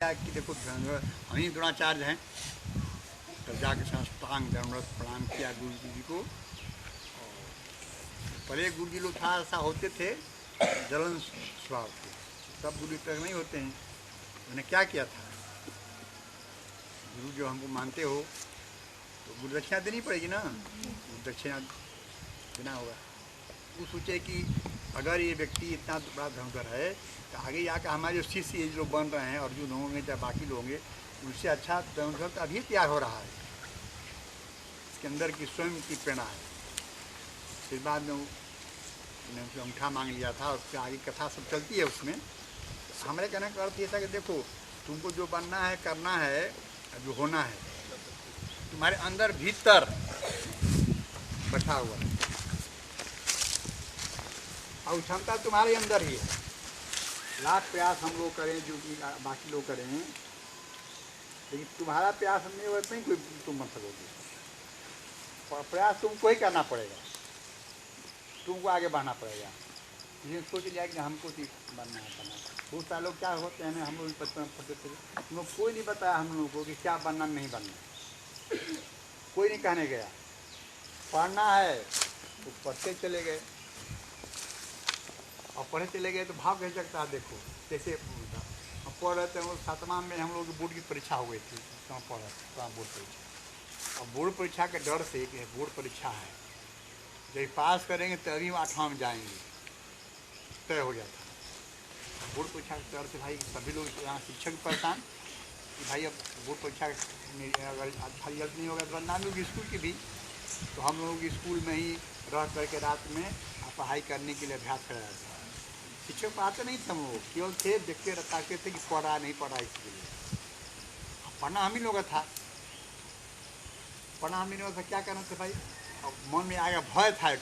कि देखो हम ही द्रोणाचार्य हैं, तब जाके साष्टांग दंडवत प्रणाम किया गुरु जी को। पहले गुरु जी लोग था ऐसा होते थे जलन स्वभाव के, सब गुरु तरह नहीं होते हैं। उन्हें क्या किया था, गुरु जो हमको मानते हो तो गुरु दक्षिणा देनी पड़ेगी ना, गुरु दक्षिणा देना होगा। वो सोचे कि अगर ये व्यक्ति इतना बड़ा धर्मकर है तो आगे जाकर हमारे जो शिष्य ये लोग बन रहे हैं, अर्जुन होंगे चाहे बाकी लोग होंगे, उनसे अच्छा धर्मकर तो अभी तैयार हो रहा है। इसके अंदर की स्वयं की प्रेरणा है। फिर बाद में उन्हें अंगूठा मांग लिया था, उसके आगे कथा सब चलती है उसमें। हमारे कहने का अर्थ ये था कि देखो तुमको जो बनना है करना है, जो होना है तुम्हारे अंदर भीतर बैठा हुआ है और क्षमता तुम्हारे अंदर ही है। लाख प्रयास हम लोग करें, जो कि बाकी लोग करें, लेकिन तुम्हारा प्रयास नहीं होगा नहीं कोई तुम बन सकोगे। प्रयास तुमको ही करना पड़ेगा, तुमको आगे बढ़ना पड़ेगा। लेकिन सोच लिया कि हमको बनना है बनना है। बहुत सारे लोग क्या होते हैं, हम लोग बचपन में पढ़ते थे, हम लोग कोई नहीं बताया हम लोगों को कि क्या बनना नहीं बनना। कोई नहीं कहने गया, पढ़ना है तो पढ़ते चले गए और पढ़े चले गए तो भाव कह सकता है। देखो कैसे हम पढ़ रहे थे, 7वां में हम लोग की बोर्ड की परीक्षा हो गई थी, पढ़ रहे थे बोर्ड परीक्षा। और बोर्ड परीक्षा के डर से कि बोर्ड परीक्षा है, जब पास करेंगे तभी 8वां में जाएंगे, तय हो गया था। बोर्ड परीक्षा के डर से भाई सभी लोग यहाँ शिक्षक परेशान कि भाई अब बोर्ड परीक्षा अगर अच्छा रिजल्ट नहीं होगा तो बदनामी होगी स्कूल की भी। तो हम लोग स्कूल में ही रह करके रात में पढ़ाई करने के लिए अभ्यास कराया था। शिक्षक पढ़ाते नहीं थे हम लोग, केवल थे देखते रखते थे कि पढ़ा नहीं पढ़ा, इसके लिए पढ़ना हम ही लोग था। पढ़ना हम ही लोग था, क्या करना था भाई। अब मन में आगे भय था एक,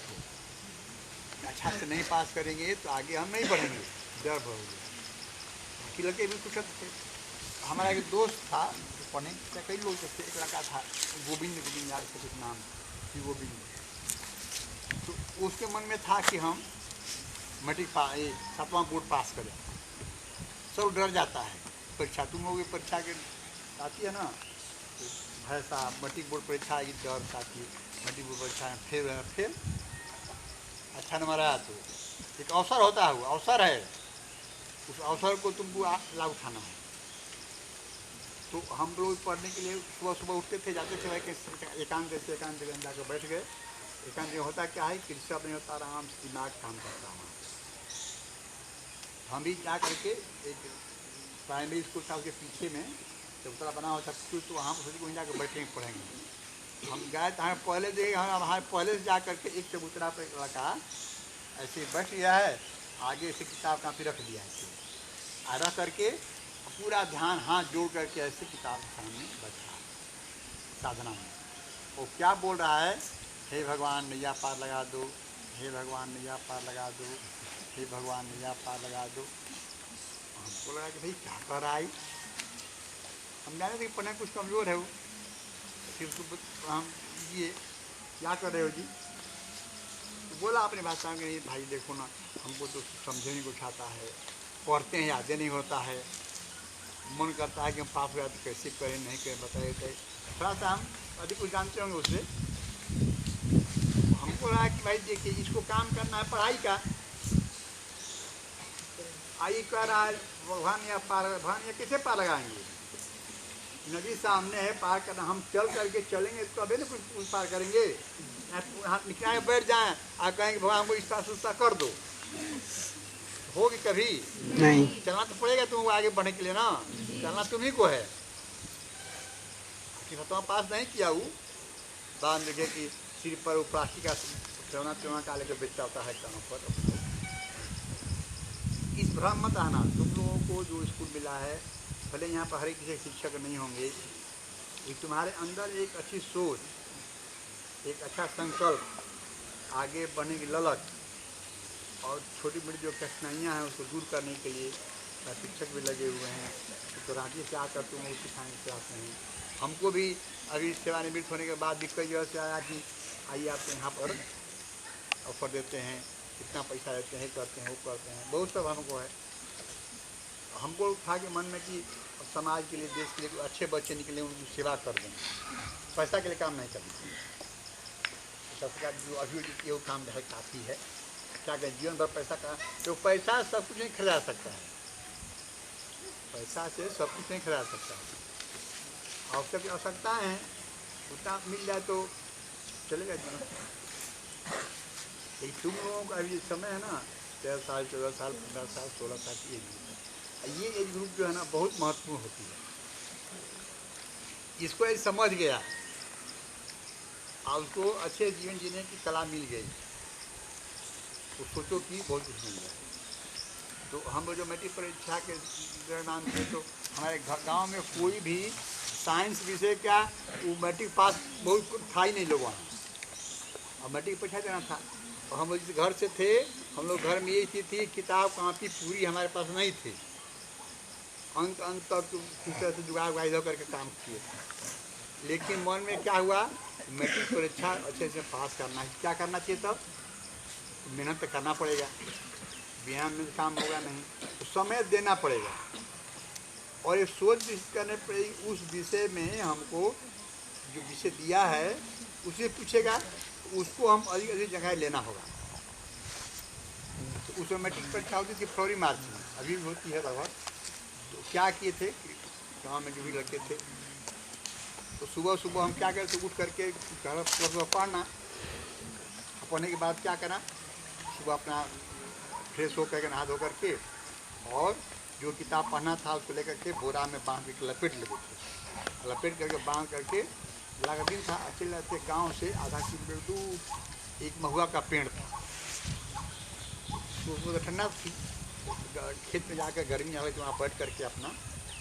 अच्छा से नहीं पास करेंगे तो आगे हम नहीं बढ़ेंगे, डर भर हो गया। बाकी लड़के भी कुछ थे। हमारा एक दोस्त था पढ़ने का, कई लोग थे, एक लड़का था गोविंद याद से कुछ नाम थी गोविंद। तो उसके मन में था कि हम मैट्रिक 7वां बोर्ड पास करें। सब डर जाता है परीक्षा, तुम लोग परीक्षा के आती है ना, तो भाई साहब मैट्रिक बोर्ड परीक्षा की डर साथी, मैट्रिक बोर्ड परीक्षा में फेल अच्छा नंबर आया तो एक अवसर होता है, वो अवसर है, उस अवसर को तुमको लाभ उठाना है। तो हम लोग पढ़ने के लिए सुबह सुबह उठते थे, जाते थे भाई एकांत जगह जाकर बैठ गए। एकांत जगह होता क्या है कि डिस्टर्ब नहीं होता, आराम से दिमाग काम करता है। हम भी जा करके एक प्राइमरी स्कूल था उसके पीछे में चबूतरा बना हुआ था स्कूल, तो वहाँ पर सोचे वहीं जाकर बैठेंगे पढ़ेंगे। हम गए तो हमें पहले देखे, हमारे पहले से जा करके एक चबूतरा पर एक लड़का ऐसे बैठ गया है, आगे से किताब कापी रख दिया है, रख करके पूरा ध्यान हाथ जोड़ करके ऐसे किताब के सामने बैठा साधना में। वो क्या बोल रहा है, हे भगवान नैया पार लगा दो, हे भगवान नैया पार लगा दो, हे भगवान नैया पार लगा दो। हमको लगा कि भाई क्या कर रहा है, हम जाने थे कि पढ़ने कुछ कमज़ोर है वो। फिर उसको हम ये क्या कर रहे हो जी, तो बोला अपनी भाषा में, नहीं भाई देखो ना हमको तो समझने को उठाता है, पढ़ते हैं याद नहीं होता है, मन करता है कि हम पाप हो तो कैसे करें नहीं करें बताइए। थोड़ा सा हम अधिक कुछ जानते होंगे उससे। हमको लगा कि भाई देखिए इसको काम करना है पढ़ाई का, आई कर रहा है भगवान या पार, भगवान या कैसे पार लगाएंगे, नदी सामने है पार करना, हम चल करके चलेंगे तो अभी ना कुछ पार करेंगे। हाथ निकाल बैठ जाएं और कहेंगे भगवान को इस पास उस कर दो, होगी कभी नहीं। चलना तो पड़ेगा तुमको आगे बढ़ने के लिए ना, चलना तुम्ही को है। कि तुम्हारा पास नहीं किया वो बाद देखे कि सिर पर वो प्लास्टिक का चौना का लेकर बेचता होता है कानों पर। इस भ्रम मत आना, तुम लोगों को जो स्कूल मिला है, भले यहाँ पर हर किसी शिक्षक नहीं होंगे, तुम्हारे अंदर एक अच्छी सोच, एक अच्छा संकल्प, आगे बढ़ने की ललक और छोटी बड़ी जो कठिनाइयाँ हैं उसको दूर करने के लिए शिक्षक भी लगे हुए हैं। तो रांची से आकर तुम वो सिखाने की प्रयास नहीं। हमको भी अभी सेवानिवृत्त होने के बाद भी कई जगह से आया कि आइए आप यहाँ पर ऑफर देते हैं, कितना पैसा लेते हैं, करते हैं वो करते हैं, बहुत सब हमको है। हमको था कि मन में कि अब समाज के लिए, देश के लिए अच्छे बच्चे निकले, उनकी सेवा कर दें। पैसा के लिए काम नहीं करना। सरकार जो अभी ये काम है काफ़ी है। क्या करें, जीवन भर पैसा का, तो पैसा सब कुछ नहीं खरीदा सकता है। पैसा से सब कुछ नहीं खरीदा सकता है। आवश्यक आवश्यकता है उतना मिल जाए तो चलेगा जीवन। लेकिन तुम लोगों का अभी समय है ना, 13 साल, 14 साल, 15 साल, 16 साल की एज ग्रुप, ये एज ग्रुप जो है ना बहुत महत्वपूर्ण होती है। इसको ये समझ गया और उसको अच्छे जीवन जीने की कला मिल गई, तो सोचो कि बहुत कुछ मिल गया। तो हम लोग जो मैट्रिक परीक्षा के दौरान थे, तो हमारे गांव में कोई भी साइंस विषय का वो मैट्रिक पास बहुत था ही नहीं लोग वहाँ, और मैट्रिक परीक्षा देना था। और हम लोग जिस घर से थे, हम लोग घर में यही थी, किताब कापी पूरी हमारे पास नहीं थी। अंत तक किस तरह से जुगाड़ उगाड़ इधर करके काम किए। लेकिन मन में क्या हुआ, मैट्रिक परीक्षा अच्छे से पास करना है। क्या करना चाहिए तब? मेहनत तो करना पड़ेगा, बिना में काम होगा नहीं, तो समय देना पड़ेगा और एक सोच विकसित करने पड़ेगी। उस विषय में हमको जो विषय दिया है उसे पूछेगा, उसको हम अधिक अधिक जगह लेना होगा। तो उस मैट्रिक परीक्षा होती थी फरवरी मार्च में, अभी भी होती है लगभग। तो क्या किए थे, गाँव में जो भी लड़के थे, तो सुबह सुबह हम क्या करते, उठ करके सुबह पढ़ना, पढ़ने के बाद क्या करना, सुबह अपना फ्रेश होकर के नहा धो करके और जो किताब पढ़ना था उसको लेकर के बोरा में बांध के लपेट लेते थे। लपेट करके बांध करके लगा दिन था, अच्छे लगते गाँव से आधा किलोमीटर दूर एक महुआ का पेड़ था। तो उसको ठंडा थी, खेत में जाकर गर्मी आ गई तो वहाँ बैठ करके अपना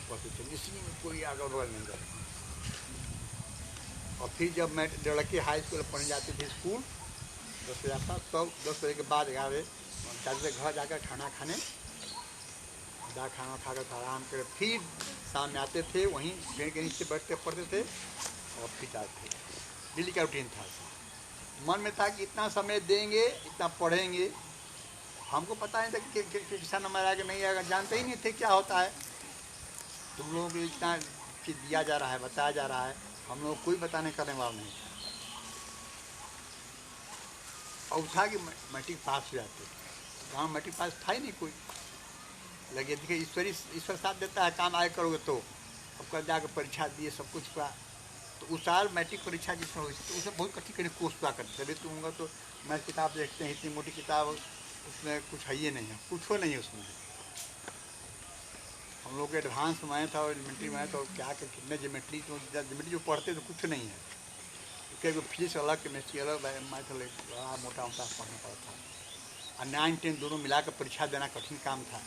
पढ़ते थे, किसी में कोई अगल बगल नहीं गए। और फिर जब मैं लड़के हाई स्कूल पढ़ने जाते थे स्कूल 10 बजे आता, तब 10 बजे के बाद 11 बजे घर जाकर खाना खाने, खाना खाकर आराम कर फिर शाम में आते थे, वहीं पेड़ के नीचे बैठते पढ़ते थे और फिर जाते थे। डेली का रूटीन था। मन में था कि इतना समय देंगे, इतना पढ़ेंगे। हमको पता नहीं था कि कितना नंबर आएगा नहीं आएगा, जानते ही नहीं थे क्या होता है। तुम लोगों को इतना चीज़ दिया जा रहा है, बताया जा रहा है, हम लोग कोई बताने करने वाला नहीं था। और था कि मैट्रिक पास हो जाते, गाँव मैट्रिक पास था ही नहीं कोई। लगे देखिए ईश्वर साथ देता है, काम आए करोगे तो। अब कर जाकर परीक्षा दिए, सब कुछ हुआ। तो उस साल मैट्रिक परीक्षा जिसमें हुई तो उसमें बहुत कठिन कोर्स हुआ करते थे। तुम होगा तो मैं किताब देखते हैं, इतनी मोटी किताब, उसमें कुछ है ही नहीं है, कुछ हो नहीं है उसमें। हम लोग एडवांस मैथ और एलिमेंट्री मैथ और क्या कितने ज्योमेट्री जो पढ़ते तो कुछ नहीं है। क्योंकि फिजिक्स अलग, केमिस्ट्री अलग, मैथ अलग, बड़ा मोटा मोटा पढ़ना पड़ता था। और 9, 10 दोनों मिलाकर परीक्षा देना कठिन काम था।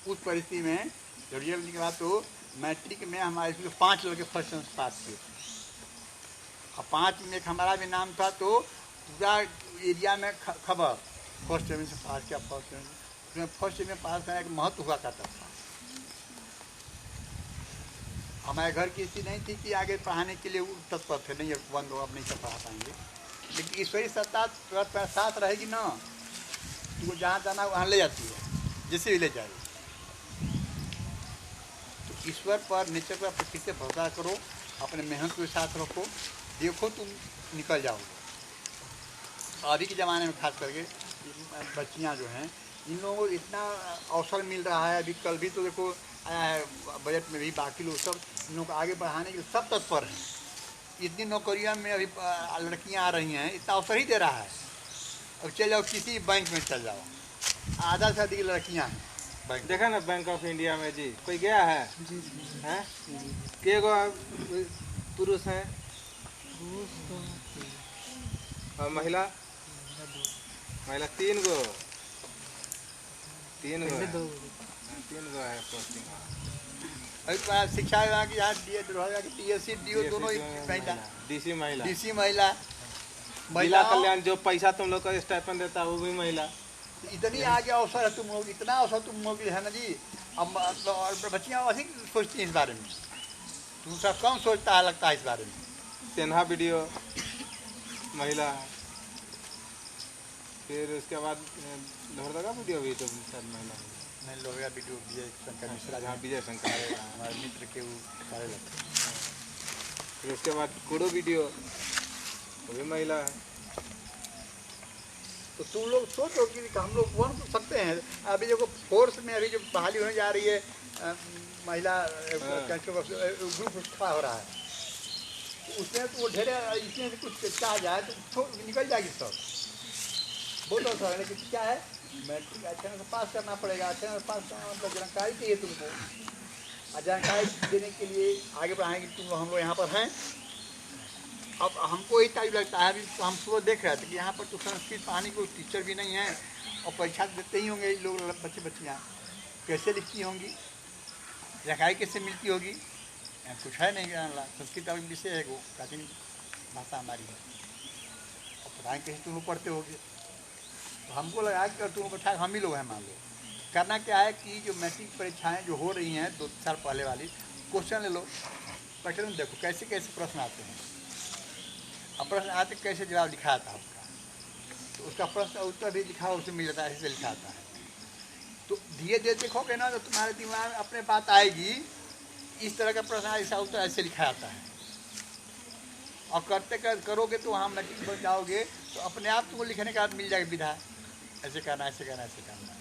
उस परिस्थिति में जब रिजल्ट निकला तो मैट्रिक में हमारे स्कूल 5 लड़के फर्स्ट डिवीजन पास किए। और 5 में एक हमारा भी नाम था, तो पूरा एरिया में खबर फर्स्ट डिवीजन से पास किया। फर्स्ट डिवीजन उसमें फर्स्ट डिवीजन पास करने का महत्व हुआ करता था। हमारे घर की स्थिति नहीं थी कि आगे पढ़ाने के लिए तत्पर थे, नहीं बंद हो, अब नहीं पढ़ा पाएंगे। लेकिन ईश्वरी सत्ता साथ रहेगी ना, तुमको जहाँ जाना वहाँ ले जाती है, जिसे भी ले जाएगी। तो ईश्वर पर, नेचर पर, प्रकृति से भरोसा करो, अपने मेहनत के साथ रखो, देखो तुम निकल जाओगे। अभी के ज़माने में खास करके बच्चियाँ जो हैं, इन लोगों को इतना अवसर मिल रहा है। अभी कल भी तो देखो आया है बजट में भी, बाकी लोग सब इन लोगों को आगे बढ़ाने के लिए सब तत्पर हैं। इतनी नौकरियों में अभी लड़कियां आ रही हैं, इतना अवसर ही दे रहा है। अब चल जाओ किसी बैंक में चल जाओ, आधा से अधिक लड़कियां हैं बैंक। देखा ना बैंक ऑफ इंडिया में जी, कोई गया है? हैं? के गो पुरुष हैं और महिला 3 गो, 3 गो है, 3 गो है पोस्टिंग। शिक्षा विभाग यहाँ TSC DO दोनों महिला, DC महिला, DC महिला, महिला कल्याण जो पैसा तुम लोग का स्टाइपेंड देता है वो भी महिला। इतनी आगे अवसर है तुम लोग, इतना अवसर तुम लोग है ना जी। अब बच्चियाँ अधिक सोचती हैं इस बारे में, दूसरा कम सोचता है लगता है इस बारे में। सेन्हा वीडियो महिला, फिर उसके बाद लोहरदगा वीडियो भी तो शायद महिला। नहीं लोहिया वीडियो विजय शंकर मिश्रा हाँ जी विजय शंकर हमारे मित्र के वो सारे लगते हैं। फिर उसके बाद कुड़ो वीडियो, वो भी महिला है। तो तुम लोग सोचो कि हम लोग बन तो सकते हैं। अभी देखो फोर्स में अभी जो बहाली होने जा रही है महिला ग्रुप खड़ा हो रहा है, तो उसमें तो वो ढेरे इसमें से कुछ चाह जाए तो निकल जाएगी सब, बोलो सर। लेकिन क्या है, मैट्रिक अच्छा से पास करना पड़ेगा। अच्छा से पास करना मतलब जानकारी चाहिए तुमको, और जानकारी देने के लिए आगे बढ़ाएंगे। तुम हम लोग यहाँ पर हैं। अब हमको ही टाइम लगता है। अभी हम सुबह देख रहे थे कि यहाँ पर तो संस्कृत पढ़ाने को टीचर भी नहीं है, और परीक्षा देते ही होंगे लोग, बच्चे बच्चियाँ कैसे लिखती होंगी, जानकारी कैसे मिलती होगी, कुछ है नहीं जानना। संस्कृत अभी विषय है, वो प्राचीन भाषा हमारी है, और पढ़ाएँ कैसे तुम लोग पढ़ते होगे। तो हमको लगा कि तुम लोग हम ही लोग हैं। मान लो करना क्या है कि जो मैट्रिक परीक्षाएँ जो हो रही हैं 2 साल पहले वाली, क्वेश्चन ले लो, पैटर्न देखो कैसे कैसे प्रश्न आते हैं, और प्रश्न आते कैसे जवाब लिखा आता है उसका, तो उसका प्रश्न उत्तर भी लिखा उससे मिल जाता है, ऐसे लिखा आता है। तो धीरे धीरे देखोगे ना तो तुम्हारे दिमाग में अपने बात आएगी, इस तरह का प्रश्न ऐसा उत्तर ऐसे लिखा आता है, और करते करोगे तो वहाँ मैट्रिक बन जाओगे तो अपने आप तुमको लिखने का मिल जाएगा विधा, ऐसे करना ऐसे करना ऐसे करना।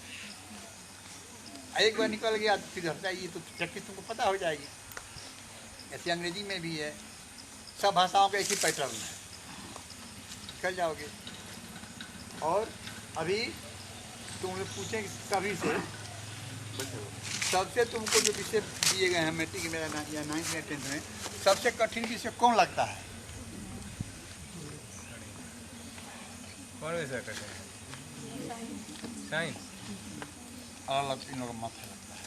एक बार निकल गया तो फिर हटता ये तो प्रैक्टिस तुमको पता हो जाएगी। ऐसे अंग्रेजी में भी है, सब भाषाओं का एक ही पैटर्न है, निकल जाओगे। और अभी तुम लोग पूछेंगे सभी से, सबसे तुमको जो विषय दिए गए हैं मैट्रिक में या 9th में 10th में, सबसे कठिन विषय कौन लगता है? कौन विषय करते हैं? साइंस। अलग इन लोगों को माथा लगता है।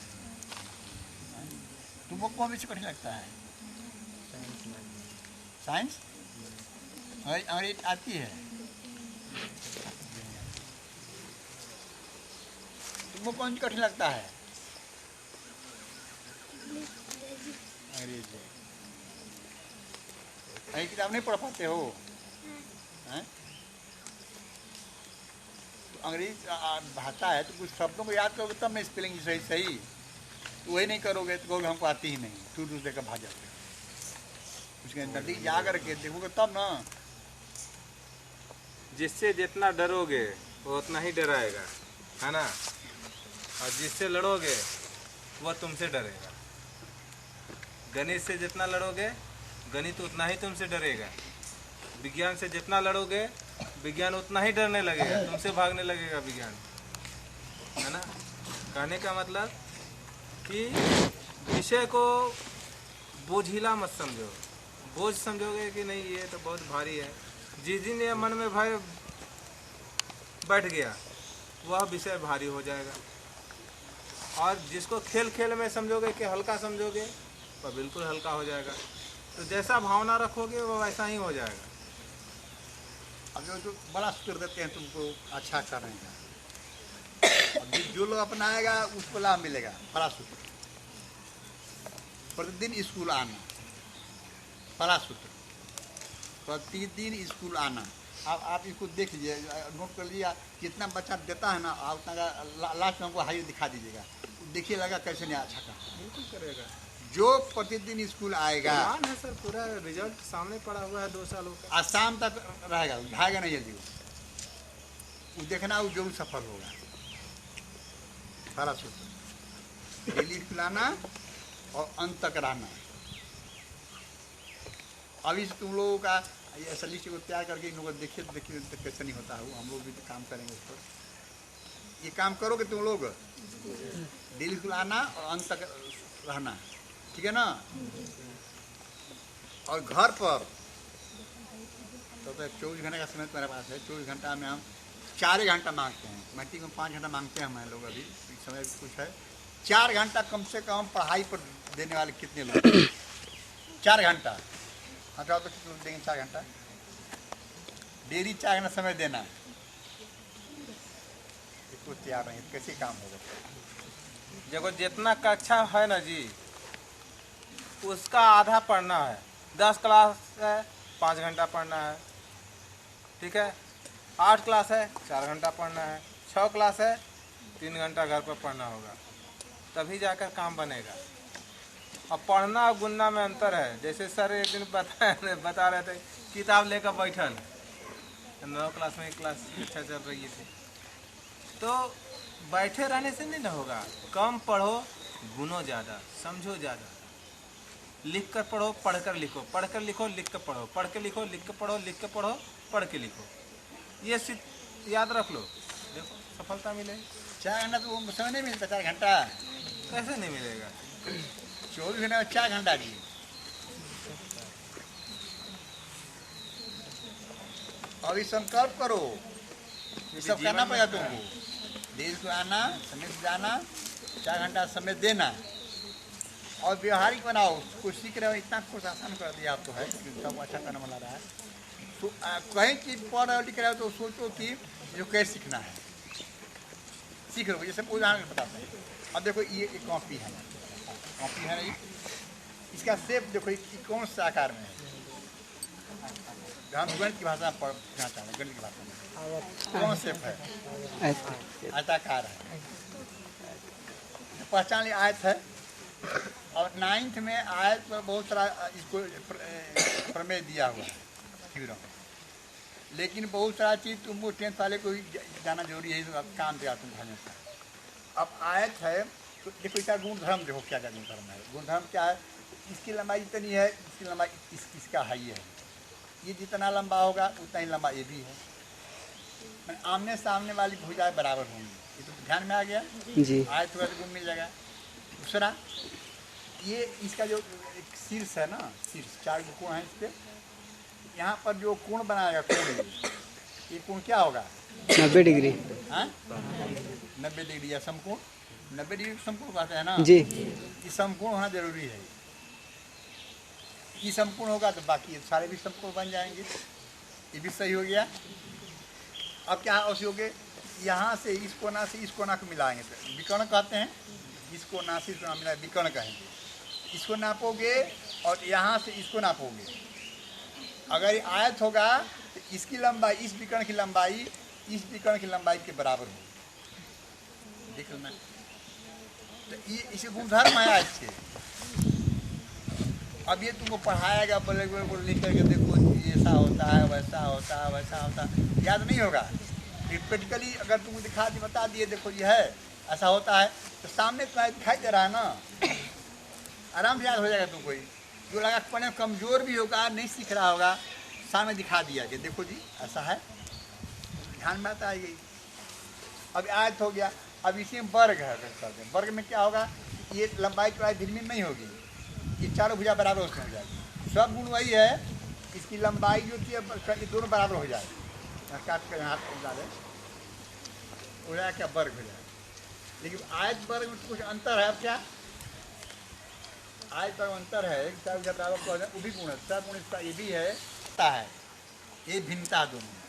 तुमको कौन विषय कठिन लगता है? साइंस। अंग्रेजी आती है? तुमको कौन कठिन लगता है? अंग्रेजी। अरे किताब नहीं पढ़ पाते हो? हैं? तो अंग्रेजी भाषा है तो कुछ शब्दों को याद करोगे तब मैं स्पेलिंग सही सही, तो वही नहीं करोगे तो कहोगे हमको आती ही नहीं, तू दूसरे का भाग जाते। उसके नजदीक जा करके देखोगे तब ना। जिससे जितना डरोगे वो उतना ही डराएगा, है ना, और जिससे लड़ोगे वह तुमसे डरेगा। गणित से जितना लड़ोगे गणित उतना ही तुमसे डरेगा। विज्ञान से जितना लड़ोगे विज्ञान उतना ही डरने लगेगा, तुमसे भागने लगेगा विज्ञान, है ना। कहने का मतलब कि विषय को बोझिला मत समझो। बोझ समझोगे कि नहीं ये तो बहुत भारी है, जिस दिन ये मन में भय बैठ गया वह विषय भारी हो जाएगा। और जिसको खेल खेल में समझोगे कि हल्का समझोगे वह बिल्कुल हल्का हो जाएगा। तो जैसा भावना रखोगे वो वैसा ही हो जाएगा। अब जो बड़ा सूत्र देते हैं तुमको अच्छा करेंगे, जो लोग अपनाएगा उसको लाभ मिलेगा। बड़ा सूत्र, प्रतिदिन स्कूल आना, बड़ा सूत्र, प्रतिदिन स्कूल आना। अब आप इसको देख लीजिए, नोट कर लीजिए, कितना बच्चा देता है ना, आप उतना लास्ट में हमको हाई दिखा दीजिएगा, देखिए लगा कैसे नहीं अच्छा का। बिल्कुल करेगा जो प्रतिदिन स्कूल आएगा, है सर, पूरा रिजल्ट सामने पड़ा हुआ है 2 सालों का, आज शाम तक रहेगा, भागेगा नहीं जल्दी। वो देखना वो जरूर सफल होगा। सारा सूत्र डेली स्कूल आना और अंत तक रहना। अभी से तुम लोगों का ये ऐसा लिस्ट को तैयार करके इन लोगों को देखिए देखिए कैसे नहीं होता है वो, हम लोग भी तो काम करेंगे उस पर। ये काम करोगे तुम लोग, डेली स्कूल आना और अंत तक रहना, ठीक है ना। और घर पर तो 24 घंटे का समय तुम्हारे पास है। 24 घंटा में हम 4 घंटा मांगते हैं। मैट्रिक में 5 घंटा मांगते हैं हम लोग, अभी समय कुछ है। 4 घंटा कम से कम पढ़ाई पर देने वाले कितने लोग? 4 घंटा हटाओ तो कितने लोग देंगे? 4 घंटा डेली 4 घंटा समय देना, इसको तैयार नहीं कैसे काम होगा? देखो जितना कक्षा है ना जी उसका आधा पढ़ना है। 10 क्लास है 5 घंटा पढ़ना है, ठीक है। 8 क्लास है 4 घंटा पढ़ना है। 6 क्लास है 3 घंटा घर पर पढ़ना होगा, तभी जाकर काम बनेगा। अब पढ़ना और गुनना में अंतर है। जैसे सर एक दिन बता रहे थे, किताब लेकर बैठल, 9 क्लास में क्लास अच्छा चल रही थी, तो बैठे रहने से नहीं ना होगा। कम पढ़ो, गुनो ज़्यादा, समझो ज़्यादा। लिख कर पढ़ो, पढ़ कर लिखो, पढ़ कर लिखो, लिख कर पढ़ो, पढ़ के लिखो, लिख कर पढ़ो, लिख कर पढ़ो, पढ़ के लिखो। ये याद रख लो, देखो सफलता मिलेगी। 4 घंटा तो वो समय नहीं मिलता, 4 घंटा कैसे नहीं मिलेगा? 24 घंटे में 4 घंटा जी। अभी संकल्प करो, ये सब करना पड़ेगा तुमको। देश को आना, समय से जाना, 4 घंटा समय देना और व्यवहारिक बनाओ। कुछ सीख रहे हो, इतना कुछ आसान कर दिया आप तो है, सब अच्छा करने वाला रहा है। तो कहीं चीज़ पढ़ रहे हो, लिख रहे हो तो सोचो कि जो कैसे सीखना है, सीख लो। जैसे उदाहरण बताते हैं, अब देखो ये एक कॉपी है, कॉपी है ना, इसका शेप देखो ये कौन सा आकार में है। हम गणित की भाषा में पढ़ना चाहते हैं, गणित की भाषा में कौन शेप है? आयताकार है। पहचान लिया आयत है। और 9th में आयत पर बहुत सारा इसको प्रमेय दिया हुआ है फिगरों में, लेकिन बहुत सारा चीज़ तुमको 10th वाले को ही जाना जरूरी है, तो काम देगा तुम घर में। अब आयत है तो देखो इसका गुणधर्म देखो, क्या क्या गुणधर्म है। गुणधर्म क्या है? इसकी लंबाई इतनी है, इसकी लंबाई इसका हाई है, ये जितना लंबा होगा उतना ही लंबा ये भी है। आमने सामने वाली भुजाएं बराबर होंगी, ये तो ध्यान में आ गया जी। आयत होगा तो गुण मिल जाएगा। दूसरा, ये इसका जो एक शीर्ष है ना, शीर्ष 4 कोण है इस पर, यहाँ पर जो कोण बनाएगा कोण, ये कोण क्या होगा? 90 डिग्री। हाँ, 90 डिग्री या समकोण, 90 डिग्री समकोण कहते हैं ना जी। ये समकोण होना जरूरी है। ये समकोण होगा तो बाकी सारे भी समकोण बन जाएंगे। ये भी सही हो गया। अब क्या अवश्य हो गए, यहाँ से इस कोना से इस कोना को मिलाएंगे तो विकर्ण कहते हैं। इस कोना से इस कोना मिला विकर्ण कहेंगे। इसको नापोगे और यहाँ से इसको नापोगे, अगर आयत होगा तो इसकी लंबाई इस विकर्ण की लंबाई इस विकर्ण की लंबाई के बराबर होगी। देख लेना, तो ये इसे गुणधर्म है आज से। अब ये तुमको पढ़ाएगा, बोले लिख करके देखो ऐसा होता है, वैसा होता है, वैसा होता है, याद नहीं होगा। प्रैक्टिकली अगर तुमको दिखा दी, बता दिए देखो ये है, ऐसा होता है, तो सामने तुम्हारे दिखाई दे रहा है ना, आराम से याद हो जाएगा तुमको। जो लगा पढ़ने में कमज़ोर भी होगा, नहीं सीख रहा होगा, सामने दिखा दिया कि देखो जी ऐसा है, ध्यान में आता है यही। अब आयत हो गया। अब इसी में वर्ग है, वर्ग में क्या होगा, ये लंबाई चौड़ाई भिन्न नहीं होगी, ये चारों भुजा बराबर उसमें हो जाएगी। सब गुण वही है, इसकी लंबाई जो थी ये दोनों बराबर हो जाएगी। काट कर हाथ डाले हो जाए क्या, वर्ग हो जाए। लेकिन आयत वर्ग में कुछ अंतर है। अब क्या आयत वर्ग अंतर है, वो भी गुण है, सब गुण इसका ये भी है, ये भिन्नता दोनों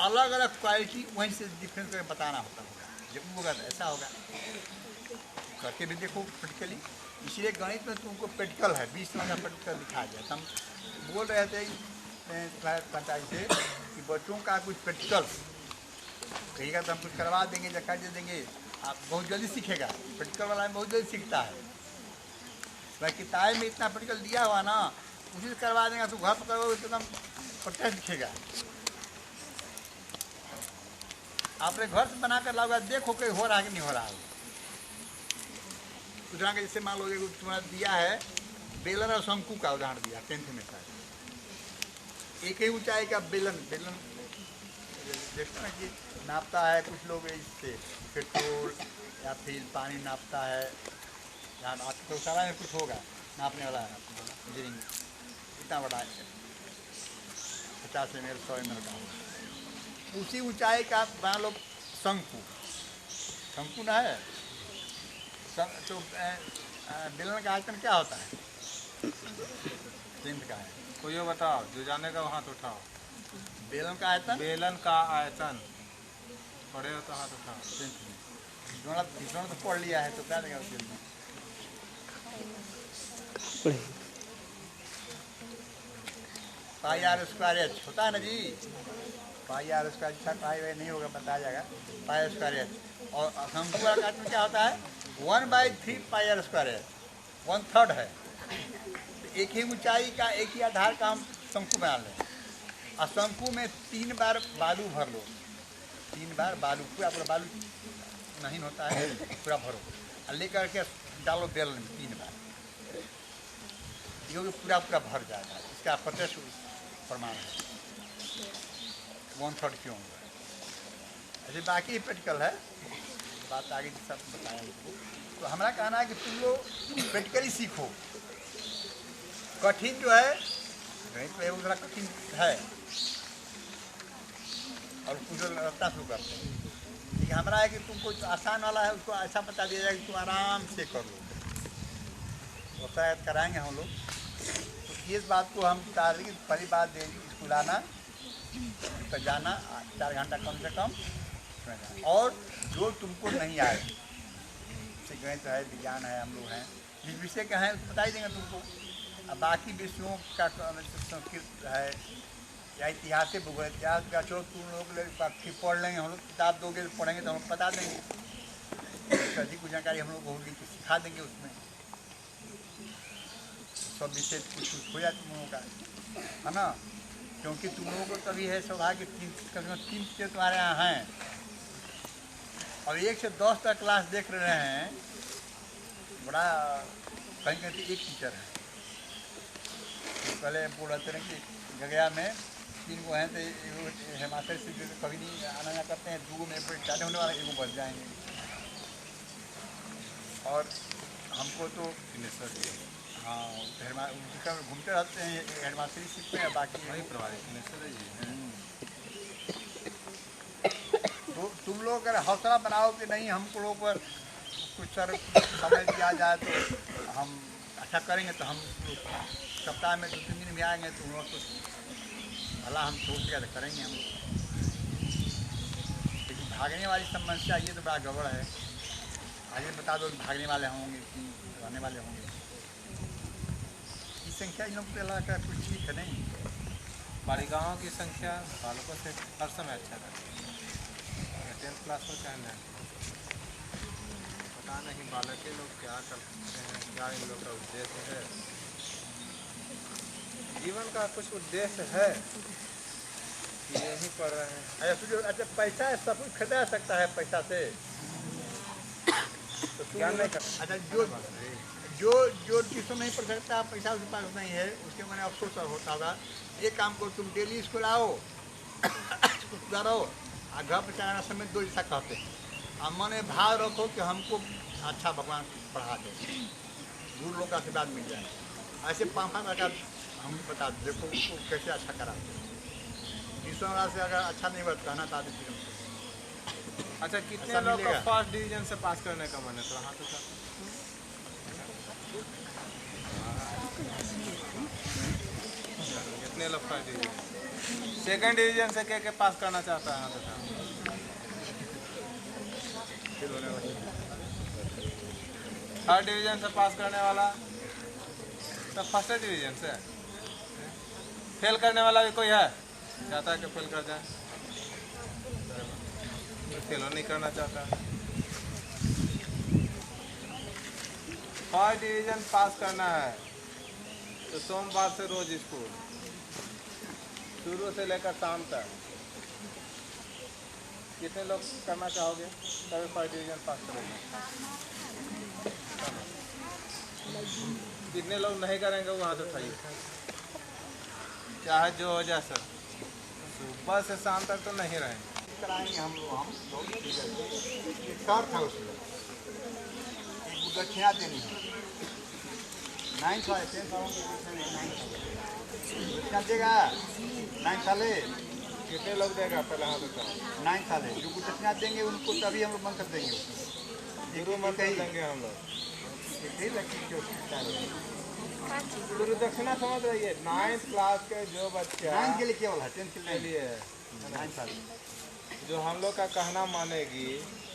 अलग अलग क्वालिटी, वहीं से डिफरेंस करके बताना होता होगा। जब होगा तो ऐसा होगा, करके भी देखो प्रैक्टिकली। इसलिए गणित में तुमको प्रैक्टिकल है, 20 नंबर का प्रैक्टिकल दिखा दिया। हम बोल रहे थे पंचायत से कि बच्चों का कुछ प्रैक्टिकल कहिएगा तो हम कुछ करवा देंगे, जगह दे देंगे, आप बहुत जल्दी सीखेगा। प्रैक्टिकल वाला में बहुत जल्दी सीखता है। भाई किताब में इतना प्रैक्टिकल दिया हुआ ना, उसी से करवा देंगे तो घर पर करोगे तो एकदम परफेक्ट दिखेगा। आपने घर से बना कर लाओगे, देखो कि हो रहा है कि नहीं हो रहा है। उदाहरण के जैसे मान लो तुम्हारा दिया है बेलन और शंकु का उदाहरण दिया 10th में शायद। एक ही ऊंचाई का बेलन देखते ना कि नापता है, कुछ लोग इससे पेट्रोल या फिर पानी नापता है, यहाँ आपकी प्रयोगशाला में कुछ होगा नापने वाला है, इंजीनियरिंग इतना बड़ा है, 50 ml 100 ml का होगा। उसी ऊंचाई का मान लो शंकु ना है, तो बेलन का आयतन क्या होता है? 10th का है, कोई ये बताओ, जो जाने का हाथ उठाओ। बेलन का आयतन, बेलन का आयतन पढ़े हो तो हाथ उठाओ। 10th में दोनों तो पढ़ लिया है, तो क्या देगा उसके लिए? पाई आर स्क्वायर एच होता है ना जी। पाई आर स्क्वायर, अच्छा पाई वाई नहीं होगा, बताया जाएगा। पाई स्क्वायर एच, और शंकु आकार में क्या होता है, 1/3 पाई आर स्क्वायर एच, 1/3 है। तो एक ही ऊंचाई का, एक ही आधार का हम शंकु बना लें, और शंकु में 3 बार बालू भर लो, 3 बार बालू, पूरा पूरा बालू नहीं होता है, पूरा भरो और लेकर के डालो बेल में 3 बार, ये पूरा पूरा भर जाएगा। इसका प्रत्यक्ष प्रमाण है 1/3 क्यों होगा। ऐसे बाकी प्रैक्टिकल है, बात आगे सब बताया उनको। तो हमारा कहना है कि तुम लोग प्रैक्टिकली सीखो। कठिन जो है गणित तो थोड़ा कठिन है, और कुछ रखना शुरू करते हैं, लेकिन हमारा है कि तुमको जो आसान वाला है उसको ऐसा बता दिया जाए कि तुम आराम से कर लो, वो शायद कराएंगे हम लोग। तो इस बात को हम तारीख पहली बात दे, स्कूल आना तो जाना 4 घंटा कम से कम, और जो तुमको नहीं आए, जैसे गणित है, विज्ञान है, हम लोग हैं, जिस विषय के हैं उसको बता ही देंगे तुमको। अब बाकी विषयों का संस्कृत है या इतिहास से भूगोल, इतिहास का चलो तुम लोग पढ़ लेंगे, हम लोग किताब दोगे तो पढ़ेंगे तो हम बता देंगे, अधिक जानकारी हम लोग होगी तो सिखा देंगे उसमें, सब विषय कुछ कुछ हो जाए तुम लोगों का, है ना। क्योंकि तुम लोगों को तभी है सौभाग्य, 3 टीचर तुम्हारे यहाँ हैं, और 1 से 10 तक क्लास देख रहे हैं, बड़ा कहीं कहीं एक टीचर है। तो पहले बोल रहे थे कि गगया में 3 गो हैं, तो हिमाचल से जो कभी नहीं आना जाना करते हैं, 2 में चालू होने वाला, 1 बच जाएंगे। और हमको तो हाँ घूमते रहते हैं, हेडमास्टरी सीखते हैं, बाकी वही प्रभावित। तो तुम लोग अगर हौसला बनाओ कि नहीं हमको लोग पर कुछ सर समय दिया जाए तो हम अच्छा करेंगे, तो हम सप्ताह में 2-3 दिन भी आएंगे तो हम लोग कुछ भला हम सोच के करेंगे हम लोग। लेकिन भागने वाली समस्या ये तो बड़ा गड़बड़ है, आगे बता दो भागने वाले होंगे कि रहने वाले होंगे, ये संख्या इन लोग को लगा कुछ ठीक है नहीं। बालिकाओं की संख्या बालकों से हर समय अच्छा रहता है, 10th क्लास हो चाहे 9th, पता नहीं बालक के लोग क्या करते हैं, क्या इन लोग का उद्देश्य है, जीवन का कुछ उद्देश्य है कि यही पढ़ रहे हैं। अच्छा पैसा सब कुछ खरीदा जा सकता है पैसा से, तो क्या नहीं कर, अच्छा जो ट्यूशन नहीं पढ़ सकता, पैसा उसके पास नहीं है, उसके मैंने अफसोस होता होगा। एक काम करो, तुम डेली स्कूल आओ, स्कूल रहो, और घर पर चलाना समय 2 जैसा कहते हैं, और मन में भाव रखो कि हमको अच्छा भगवान पढ़ा दे, गुरु लोग का आशीर्वाद मिल जाए। ऐसे 5-5 प्रकार हम बता दो, देखो उसको कैसे अच्छा कराते हैं। ट्यूशन से अगर अच्छा नहीं बता कहना था आदमी। अच्छा कितने लोग को फर्स्ट डिवीजन से पास करने का मन है, तो हाँ तो कितने लोग फर्स्ट डिवीजन, सेकंड डिवीजन से के पास करना चाहता है, हाँ तो थर्ड डिवीजन से पास करने वाला, तो फर्स्ट डिवीजन से फेल करने वाला भी कोई है, चाहता है कि फेल कर जाए, फेल नहीं करना चाहता। फर्स्ट डिवीजन पास करना है तो सोमवार से रोज स्कूल, शुरू से लेकर शाम तक। कितने लोग करना चाहोगे तभी फर्स्ट डिवीजन पास करेंगे? कितने लोग नहीं करेंगे वहाँ तो खाइए, चाहे जो हो जाए सर, सुबह से शाम तक तो नहीं रहेंगे। कराएंगे हम लोग, शर्त है उसमें, एक दक्षिणा देनी है, 9 साल 10 सालों के दक्षिणा देगा, 9 साल कितने लोग देगा पहले हाँ बताओ? 9 साल जो कुछ दक्षिणा देंगे उनको तभी हम लोग मंत्र देंगे, गुरु मंत्र देंगे हम लोग। गुरु दक्षिणा समझ रही है, 9th क्लास के जो बच्चे 9 के लिए केवल है, 10 के लिए 9 साल जो हम लोग का कहना मानेगी,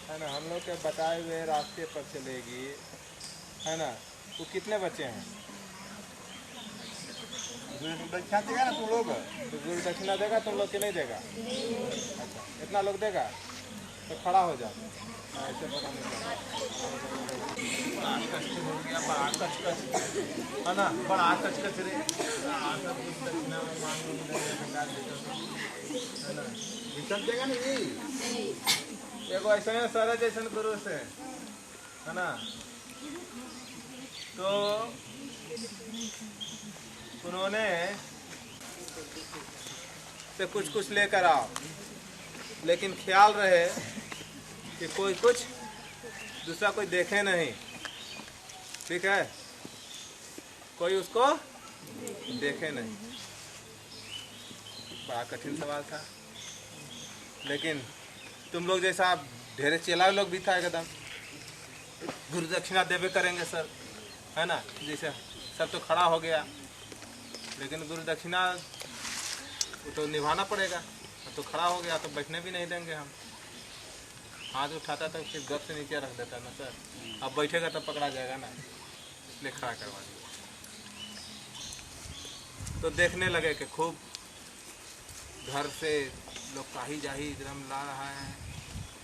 है ना, हम लोग के बताए हुए रास्ते पर चलेगी, है ना, वो कितने बच्चे हैं? दक्षिणा देगा ना तुम लोग? तो गुरु दक्षिणा देगा तुम लोग कि नहीं देगा? अच्छा, इतना लोग देगा तो खड़ा हो जाओ। ऐसे पता नहीं चला। बड़ा कष्ट हो गया, बड़ा कच है ना, बड़ा कच रे। सब कुछ दक्षिणा में मांगू है ना, विचन देगा ना जी। एगो ऐसे है सारा जैसे गुरु से है ना, तो उन्होंने से कुछ लेकर आओ, लेकिन ख्याल रहे कि कोई कुछ दूसरा कोई देखे नहीं, ठीक है, कोई उसको देखे नहीं। बड़ा कठिन सवाल था, लेकिन तुम लोग जैसा ढेरे चेला लोग भी था एकदम गुरु दक्षिणा देवे करेंगे सर, है ना, जैसे सब तो खड़ा हो गया, लेकिन गुरु दक्षिणा तो निभाना पड़ेगा। तो खड़ा हो गया तो बैठने भी नहीं देंगे हम। हाथ उठाता तो फिर गप से नीचे रख देता ना सर, अब बैठेगा तो पकड़ा जाएगा ना, इसलिए खड़ा करवा दिया। तो देखने लगे कि खूब घर से लोग काही जाही एकदम ला रहा है,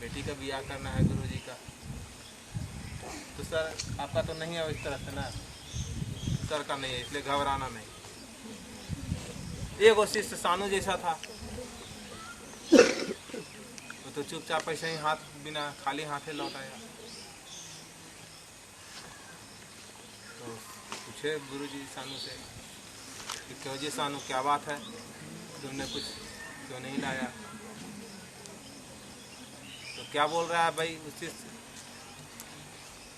बेटी का ब्याह करना है गुरु जी का। तो सर आपका तो नहीं है इस तरह से ना, सर का नहीं है, इसलिए घबराना नहीं। एक शिष्य सानू जैसा था, तो चुपचाप ऐसे ही हाथ बिना खाली हाथे लौट आया। तो पूछे गुरुजी सानू से कि क्यों जी सानू क्या बात है, तुमने कुछ क्यों नहीं लाया? तो क्या बोल रहा है भाई उस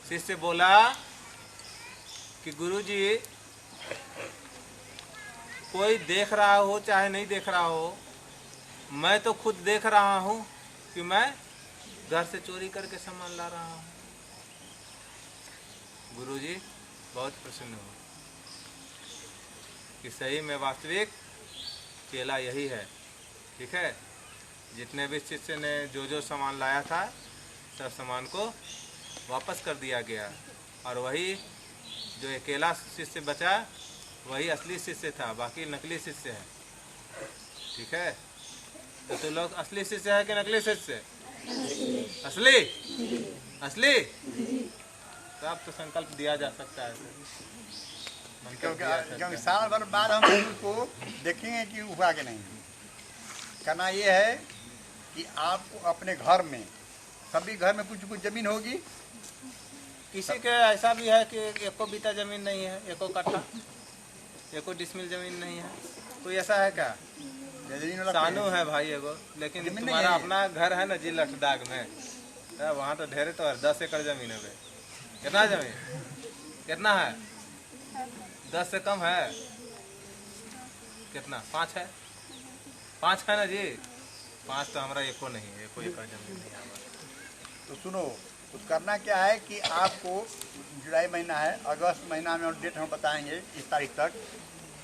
शिष्य बोला कि गुरुजी कोई देख रहा हो चाहे नहीं देख रहा हो, मैं तो खुद देख रहा हूँ कि मैं घर से चोरी करके सामान ला रहा हूँ। गुरुजी बहुत प्रसन्न हुए कि सही में वास्तविक चेला यही है, ठीक है। जितने भी शिष्य ने जो सामान लाया था सब सामान को वापस कर दिया गया, और वही जो अकेला शिष्य बचा वही असली शिष्य था, बाकी नकली शिष्य है, ठीक है। तो तुम लोग असली शिष्य है कि नकली शिष्य? असली असली। तो अब तो संकल्प दिया जा सकता है, क्योंकि साल भर बाद हम उसको देखेंगे कि हुआ कि नहीं। करना ये है कि आपको अपने घर में, सभी घर में कुछ जमीन होगी। किसी के ऐसा भी है कि एको बीता जमीन नहीं है, एको कट्ठा, एको डिसमिल जमीन नहीं है। कोई ऐसा है क्या? सानू है भाई एगो, लेकिन तुम्हारा अपना घर है ना जी लठदाग में, वहाँ तो ढेरे तो 10 एकड़ जमीन है। कितना जमीन, कितना है? 10 से कम है? कितना? 5 है? 5 है ना जी? 5 तो हमारा एको नहीं है, एको एकड़ जमीन नहीं है। तो सुनो, तो करना क्या है कि आपको जुलाई महीना है, अगस्त महीना में डेट हम बताएंगे, इस तारीख तक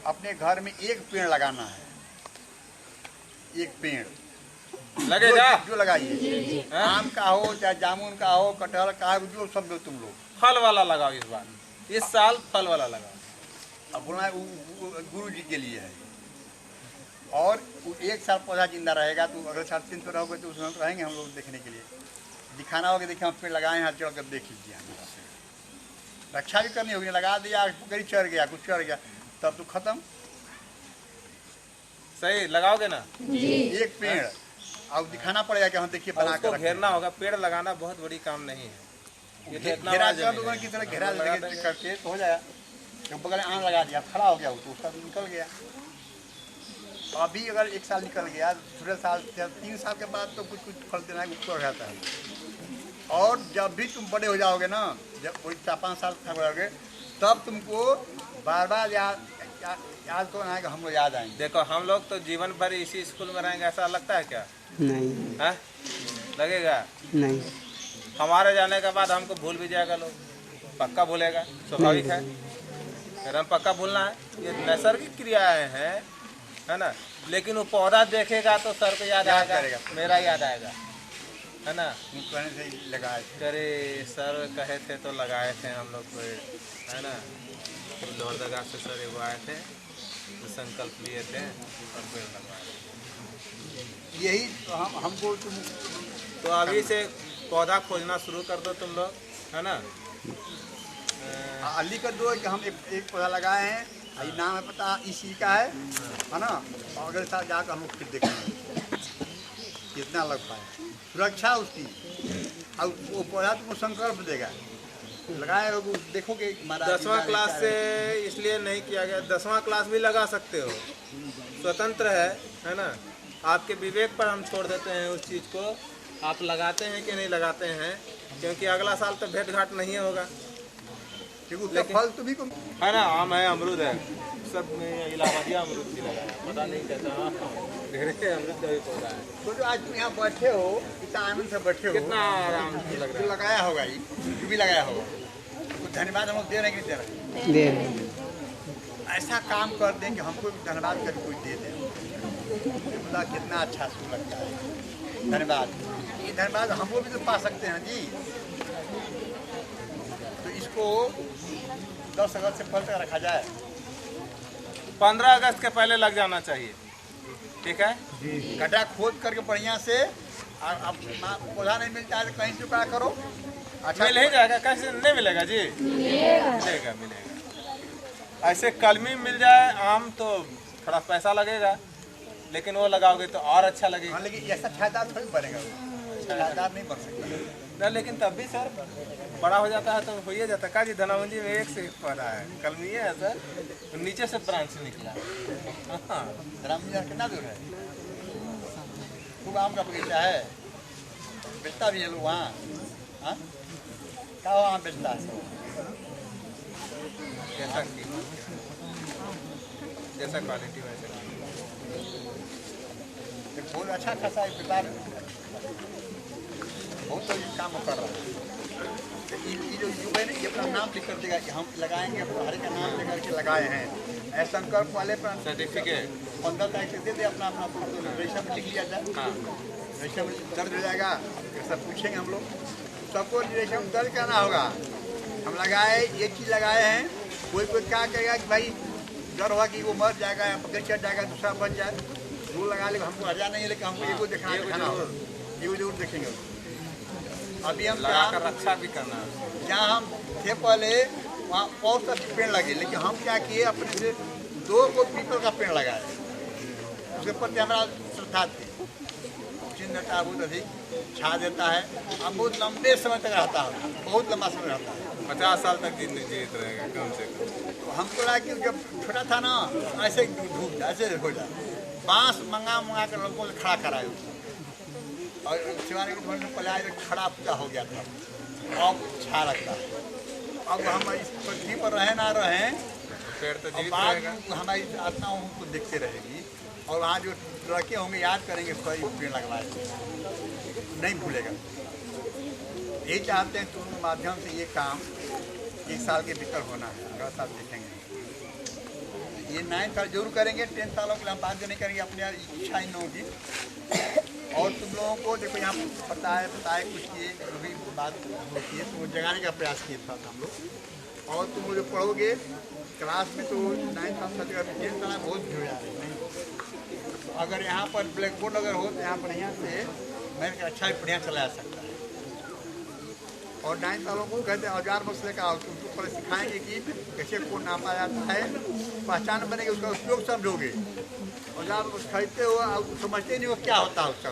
अपने घर में एक पेड़ लगाना है। एक पेड़ लगेगा जो लगाइए, आम का हो चाहे जामुन का हो, कटहल का हो, जो सब दो तुम लोग। फल वाला लगाओ इस बार, इस साल फल वाला लगाओ। अब बोलना गुरु जी के लिए है, और 1 साल पौधा जिंदा रहेगा। तो अगर 3.5 रहोगे तो उसमें रहेंगे हम लोग देखने के लिए, दिखाना होगा। देखिए हम पेड़ लगाए हैं, चढ़ कर देख लीजिए, रक्षा भी करनी होगी। लगा दिया, कहीं चढ़ गया, कुछ चढ़ गया, तब तो खत्म। सही लगाओगे ना एक पेड़, अब दिखाना पड़ेगा कि हम देखिए बना कर घेरना होगा। पेड़ लगाना बहुत बड़ी काम नहीं है, ये तो इतना घेरा की तरह घेरा करके तो हो जाएगा। तो बगल में आम लगा दिया, खड़ा हो गया वो, तो उसका निकल गया। अभी अगर 1 साल निकल गया, दूसरे साल 3 साल के बाद तो कुछ फल देना ऊपर रहता है। और जब भी तुम बड़े हो जाओगे ना, जब वही 4-5 साल तक रहोगे, तब तुमको बार बार याद तो आएगा, हम लोग याद आएंगे। देखो हम लोग तो जीवन भर इसी स्कूल में रहेंगे, ऐसा लगता है क्या? नहीं है? लगेगा नहीं। हमारे जाने के बाद हमको भूल भी जाएगा, लोग पक्का भूलेगा, स्वाभाविक है। फिर हम पक्का भूलना है, ये नैसर्गिक क्रियाएं हैं, है ना। लेकिन वो पौधा देखेगा तो सर को याद आएगा, मेरा याद आएगा, है ना। कहने से ही लगाए थे, करे सर कहे थे तो लगाए थे हम लोग को, है ना। लोहरदगा से सर एगो आए थे, तो संकल्प लिए थे और पेड़ लगवाए। यही तो हमको तुम तो अभी से पौधा खोजना शुरू कर दो तुम लोग, है ना। अली कर दो कि हम एक पौधा लगाए हैं, ये नाम है पता इसी का है ना। और अगले साल जाकर हम लोग फिर देखेंगे कितना लग पाए, सुरक्षा उसकी। और वो पौधा तुमको संकल्प देगा, लगाए हो देखोगे। 10वां क्लास से इसलिए नहीं किया गया, 10वां क्लास भी लगा सकते हो, स्वतंत्र है ना। आपके विवेक पर हम छोड़ देते हैं उस चीज़ को, आप लगाते हैं कि नहीं लगाते हैं, क्योंकि अगला साल तो भेंट घाट नहीं होगा। लेकिन फल तुम्ही को है ना, आम है, अमरूद है, सब में इलाहाबादी अमरूद भी लगा है, पता नहीं कैसा ढेरे अमरूद का भी पौधा है। तो जो आज तुम यहाँ बैठे हो, इतना आनंद से बैठे हो, कितना आराम से लग रहा है। लगाया होगा, ये भी लगाया होगा, तो धन्यवाद हम लोग दे रहे हैं कि दे रहे हैं। ऐसा काम कर दें कि हमको भी धन्यवाद कर कोई दे दे, तो कितना अच्छा सू लगता है। धन्यवाद, ये धन्यवाद हमको भी तो पा सकते हैं जी। तो इसको 10 अगस्त से फल तक रखा जाए, 15 अगस्त के पहले लग जाना चाहिए, ठीक है। गड्ढा खोद करके बढ़िया से, और अब पौधा नहीं मिलता है तो कहीं से क्या करो, अच्छा मिल ही जाएगा, कैसे नहीं मिलेगा जी, मिलेगा मिलेगा। ऐसे कलमी मिल जाए आम तो थोड़ा पैसा लगेगा, लेकिन वो लगाओगे तो और अच्छा लगेगा। हाँ, लेकिन ऐसा छायादार थोड़ी बनेगा, छायादार नहीं बन सकता ना, लेकिन तब भी सर बड़ा हो जाता है तो हो ही जाता है। का जी धनावंजी में एक से एक पौधा है, कलमी है सर, तो नीचे से ब्रांच निकला। हाँ, रामजी कितना दूर है, खूब आम का बगीचा है, बेचता भी है लोग वहाँ। हाँ, क्या वहाँ बेचता है, जैसा क्वालिटी वैसे बहुत अच्छा खासा व्यापार, बहुत तो ये काम कर रहा है। तो ये जो युग है ना, ये अपना नाम लिख कर देगा कि हम लगाएंगे, हरे का नाम लेकर के लगाए हैं। ऐसा संकल्प वाले पर सर्टिफिकेट 15 तारीख से दे दे अपना अपना, रजिस्टर में लिख लिया जाए। हाँ, रजिस्टर में दर्ज हो जाएगा, सब पूछेंगे हम लोग, सबको रजिस्टर में दर्ज करना होगा। हम लगाए, एक चीज़ लगाए हैं, कोई क्या कहेगा कि भाई डर होगा कि वो मर जाएगा या पकड़ चढ़ जाएगा, दूसरा बच जाए, वो लगा ले, हमको हजा नहीं है, लेकिन हमको एगो दिखाना होगा, एगो जरूर देखेंगे। अभी हम लगाकर रक्षा भी करना है। जहाँ हम थे पहले वहाँ और सब पेड़ लगे, लेकिन हम क्या किए, अपने से 2 गो पीपल का पेड़ लगाए, उसके प्रति हमारा श्रद्धा थी। चिन्हता बहुत अधिक छा देता है, हम बहुत लंबे समय तक रहता है, बहुत लंबा समय रहता है, 50 साल तक जीवित रहेगा कम से कम। तो हमको लगा कि जब छोटा था ना, ऐसे डूब जाए, ऐसे हो जाए, बांस मंगा कर लोगों से खड़ा कराए, और शिवानी के पलाए खड़ा पूरा हो गया था, अब छा लगता है। अब हम इस पृथ्वी पर रहे ना रहे, पेड़ तो जीवित बाद रहेगा। हमारी आत्मा उनको देखते रहेगी, और वहाँ जो लड़के होंगे याद करेंगे, कोई पेड़ लगवाए, नहीं भूलेगा। यही चाहते हैं तुम माध्यम से ये काम 1 साल के भीतर होना है, अगला साल देखेंगे। ये 9 साल जरूर करेंगे, 10 सालों के लिए हम बात नहीं करेंगे, अपनी इच्छा ही नहीं होगी। और तुम लोगों को देखो यहाँ पता है कुछ किए, जो भी बात होती है तो वो जगाने का प्रयास किए था हम लोग। और तुम जो पढ़ोगे क्लास में तो 9 साल का जगह 10 साल बहुत भीड़ हो जाती है। तो अगर यहाँ पर ब्लैक बोर्ड अगर हो तो यहाँ बढ़िया से मैंने अच्छा भी बढ़िया चलाया सकता है। और 9 सालों को कहते हैं औजार बस लेकर आओ, तुमको पहले सिखाएंगे कि कैसे कौन नापा जाता है, पहचान बनेगी, उसका उपयोग समझोगे। औजार बस खरीदते हो और समझते नहीं हो क्या होता है उसका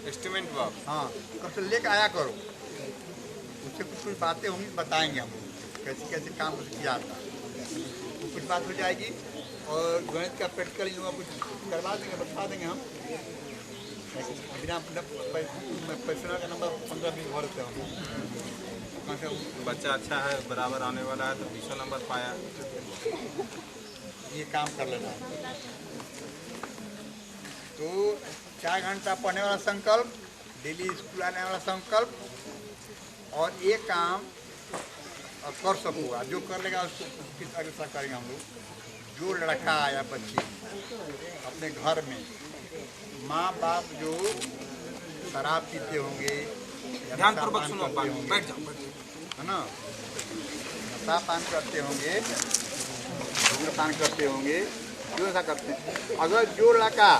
एस्टिमेट बॉक्स। हाँ, कब से लेकर आया करो, उससे कुछ बातें होंगी, बताएंगे हम कैसे कैसे काम किया जाता है, कुछ बात हो जाएगी। और गणित का प्रैक्टिकल इन लोगों कुछ करवा देंगे, बता देंगे हम, बिना पैसा का नंबर 15-20 भर देते हम। बच्चा अच्छा है, बराबर आने वाला है तो 20 नंबर पाया, ये काम कर लेना है। तो 4 घंटा पढ़ने वाला संकल्प, डेली स्कूल आने वाला संकल्प, और ये काम और कर सकूँगा, जो कर लेगा उसको किस अग्रसर करेंगे हम लोग। जो लड़का आया बच्ची अपने घर में, माँ बाप जो शराब पीते होंगे, ध्यानपूर्वक सुनो, बैठ जाओ, है ना, नशा पान करते होंगे, धूम्रपान करते होंगे, जो ऐसा करते हैं, अगर जो लड़का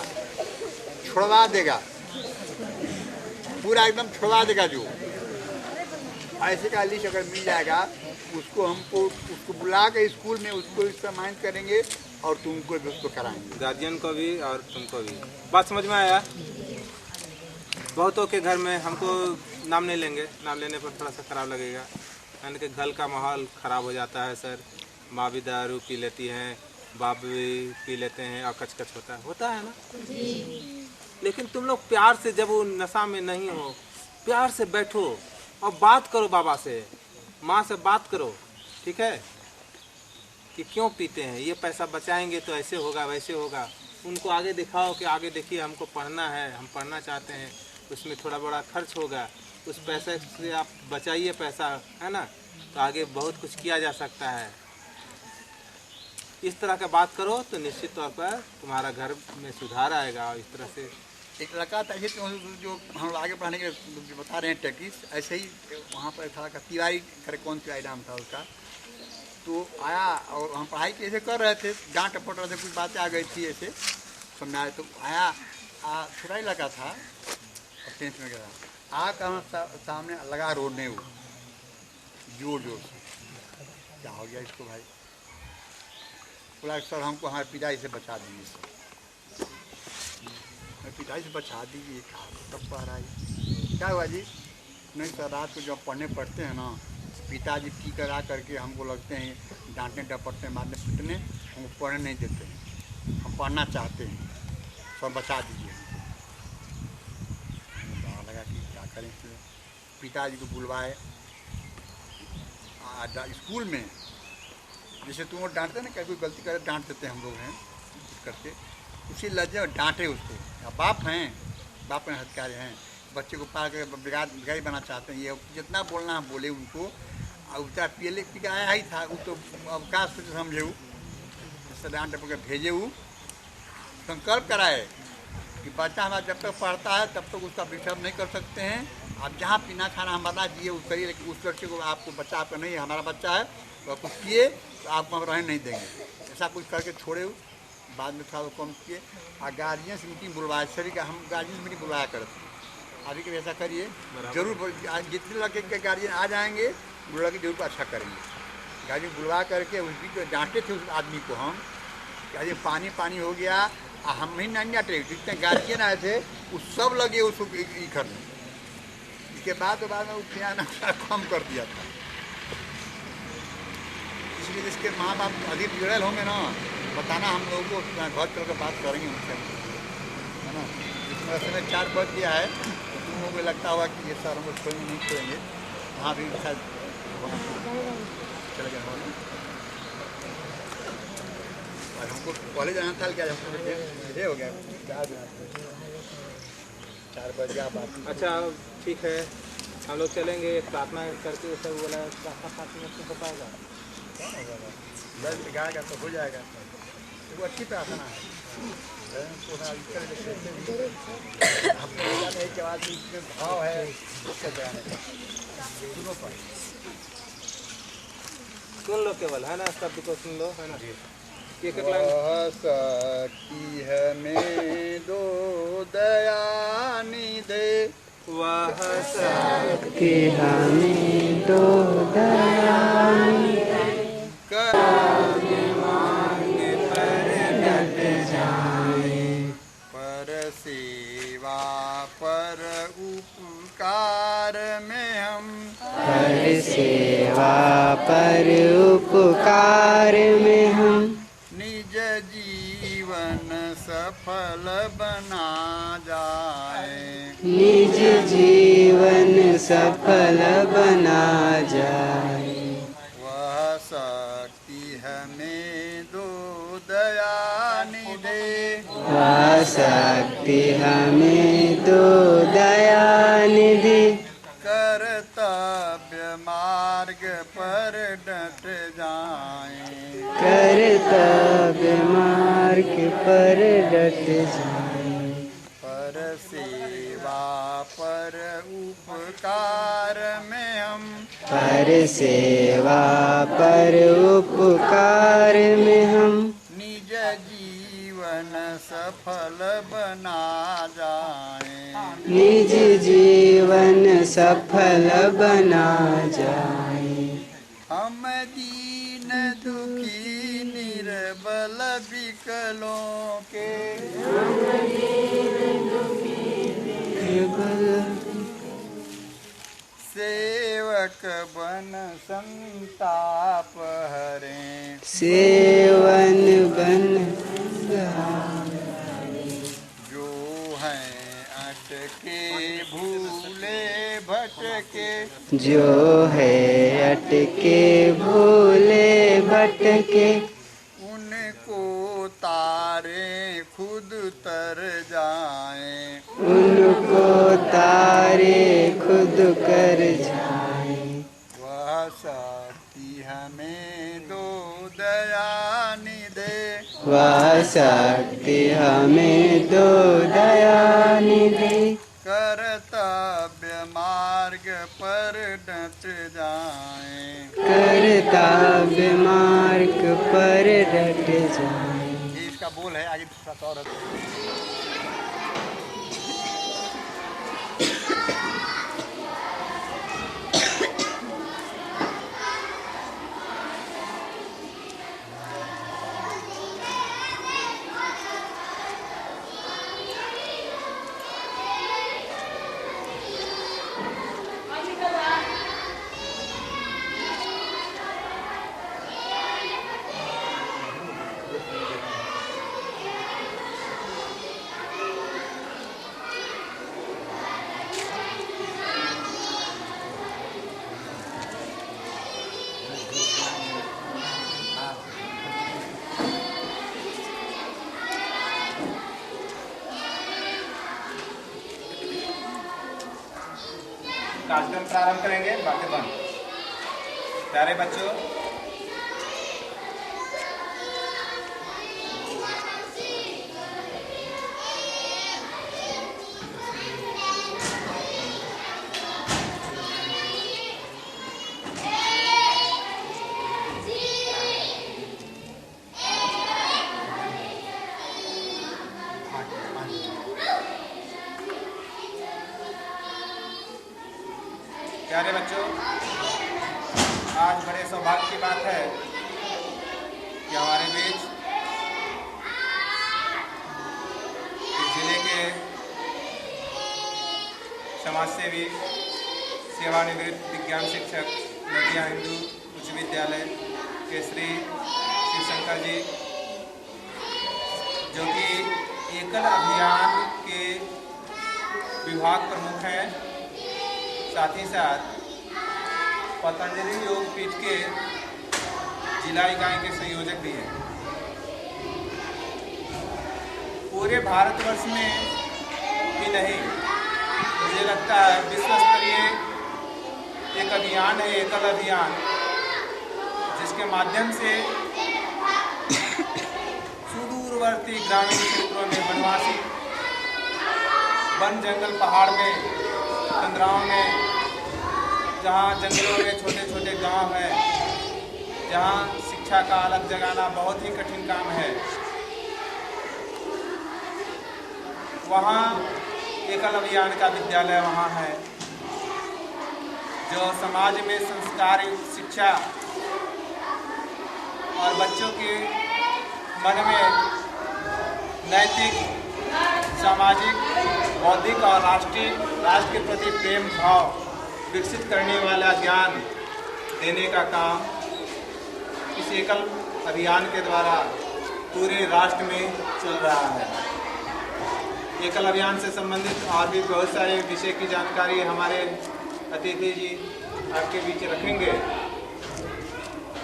छुड़वा देगा, पूरा एकदम छुड़वा देगा, जो ऐसे का लिस्ट अगर मिल जाएगा, उसको बुला के स्कूल में उसको सम्मानित करेंगे और तुमको भी उसको कराएंगे, गार्जियन को भी और तुमको भी। बात समझ में आया? बहुतों के घर में, हमको नाम नहीं लेंगे, नाम लेने पर थोड़ा सा खराब लगेगा, यानी कि घर का माहौल ख़राब हो जाता है सर। माँ भी दारू पी लेती हैं, बाप भी पी लेते हैं और कच होता है ना जी। लेकिन तुम लोग प्यार से, जब वो नशा में नहीं हो, प्यार से बैठो और बात करो, बाबा से, माँ से बात करो, ठीक है, कि क्यों पीते हैं, ये पैसा बचाएंगे तो ऐसे होगा वैसे होगा। उनको आगे दिखाओ कि आगे देखिए हमको पढ़ना है, हम पढ़ना चाहते हैं, उसमें थोड़ा बड़ा खर्च होगा, उस पैसे से आप बचाइए पैसा, है ना, तो आगे बहुत कुछ किया जा सकता है। इस तरह का बात करो तो निश्चित तौर पर तुम्हारा घर में सुधार आएगा। और इस तरह से एक लड़का था जो हम आगे पढ़ाने के लिए बता रहे हैं टेक्निस, ऐसे ही वहाँ पर था का तिवारी करे, कौन तिवारी नाम था उसका, तो आया और हम पढ़ाई कैसे कर रहे थे, डांट टपट रहे थे, कुछ बातें आ गई थी ऐसे समझाए, तो आया छोटा ही लड़का था, 10th में गया, आकर सामने लगा रोने, वो जोर जोर से, क्या हो गया इसको भाई, बोला सर हमको हमारे पिताजी से बचा दीजिए, सर पिताजी से बचा दीजिए, कहा तब पढ़ रहा है, क्या हुआ जी, नहीं सर रात को जब पढ़ने पढ़ते हैं ना, पिताजी पी कर आ करके हमको लगते हैं डांटने डपटने मारने पीटने, हमको पढ़ने नहीं देते हैं, हम पढ़ना चाहते हैं, सर बचा दीजिए हमको। लगा कि क्या करें, पिताजी को बुलवाए स्कूल में, जैसे तुम लोग डांटते ना, क्या कोई गलती करे डांट देते हम लोग हैं करके, उसी लज्जे और डांटे उसको, या बाप हैं, बाप में हत्यारे हैं, बच्चे को पार कर बिगाड़ी बना चाहते हैं, ये जितना बोलना हम बोले उनको, और बेचारा पीले पी के आया ही था, वो तो अवकाश से समझे, उससे डांट डपट कर भेजे, वो संकल्प कराए कि बच्चा हमारा जब तक पढ़ता है तब तक उसका डिस्टर्ब नहीं कर सकते हैं, आप जहाँ पीना खाना हम बता दिए वो करिए, लेकिन उस लड़के को आपको बच्चा आपका नहीं है, हमारा बच्चा है, तो कुछ किए तो आपको हम रहने नहीं देंगे, ऐसा कुछ करके छोड़े। बाद में थोड़ा कम किए और गार्जियंस मीटिंग बुलवाए, सभी का हम गार्जियंस मीटिंग बुलाया करते, अभी के ऐसा करिए जरूर, जितने लड़के के गार्जियन आ जाएंगे वो लड़के जरूर अच्छा करेंगे, गार्जियन बुलवा करके उस बीच में डांटे थे उस आदमी को हम, कि पानी पानी हो गया, हम ही नहीं डांटे, जितने गार्जियन आए थे वो सब लगे उसको करने, इसके बाद में वो पियाना कम कर दिया था, इसलिए जिसके माँ बाप अधिक जुड़ेल होंगे ना, बताना हम लोगों को, घर चल कर बात करेंगे उनसे, है ना। इस समय 4 बज गया है, तो तुम लोगों को लगता होगा कि ये सर हमको छोड़ेंगे नहीं छोड़ेंगे, वहाँ भी शायद चले गए होंगे, और हमको कॉलेज आना था, क्या ये हो गया 4 बज गया बात। अच्छा ठीक है, हम लोग चलेंगे, प्रार्थना करके सब बोला, प्रार्थना 5 मिनट में हो पाएगा, 10 का तो हो जाएगा, वो अच्छी प्रार्थना है, के बाद इसमें भाव है, सुन लो केवल, है ना, शब्द को सुन लो, है ना, वह शक्ति है में दो दया निधे, वह शक्ति हमें दो दया पर सेवा पर उपकार में हम, पर सेवा पर उपकार में हम निज जीवन सफल बना जाए, निज जीवन सफल बना जाए, वह शक्ति हमें दो दया निधे, वह शक्ति हमें दो दया निधि, कर्तव्य मार्ग पर डट जाए, कर्तव्य मार्ग पर डट जाए, पर सेवा पर उपकार में हम, पर सेवा पर उपकार में हम निज जीवन सफल बना जाए। निज जीवन सफल बना जाए। हम दीन दुखी निर्बल विकलों के सेवक बन संताप हरें। सेवन बन जो हैं अटके भूले भटके जो है अटके भूले भटके उनको तारे खुद तर जाएं। उनको तारे खुद कर जाए। वह शक्ति हमें दो दया निधे। वह शक्ति हमें दो दया निधे। कर्तव्य मार्ग पर डट जाएं। कर्तव्य मार्ग पर डट जाए। ये इसका बोल है, आगे दूसरा तो और कार्यक्रम प्रारंभ करेंगे। बातें बंद। प्यारे बच्चों, प्यारे बच्चों, आज बड़े सौभाग्य की बात है कि हमारे बीच इस जिले के समाजसेवी सेवानिवृत्त विज्ञान शिक्षक नदिया हिंदू उच्च विद्यालय के श्री शिवशंकर जी, जो कि एकल अभियान के विभाग प्रमुख हैं, साथ ही साथ पतंजलि योग पीठ के जिला इकाई के संयोजक भी हैं। पूरे भारतवर्ष में ही नहीं, मुझे लगता है विश्व स्तरीय एक अभियान है, एकल अभियान, जिसके माध्यम से सुदूरवर्ती ग्रामीण क्षेत्रों में वनवासी वन जंगल पहाड़ में तंद्राओं में, जहाँ जंगलों में छोटे छोटे गांव हैं, जहाँ शिक्षा का अलग जगाना बहुत ही कठिन काम है, वहाँ एकल अभियान का विद्यालय वहाँ है, जो समाज में संस्कार युक्त शिक्षा और बच्चों के मन में नैतिक, सामाजिक, बौद्धिक और राष्ट्र के प्रति प्रेम भाव विकसित करने वाला ज्ञान देने का काम इस एकल अभियान के द्वारा पूरे राष्ट्र में चल रहा है। एकल अभियान से संबंधित और भी बहुत सारे विषय की जानकारी हमारे अतिथि जी आपके बीच रखेंगे।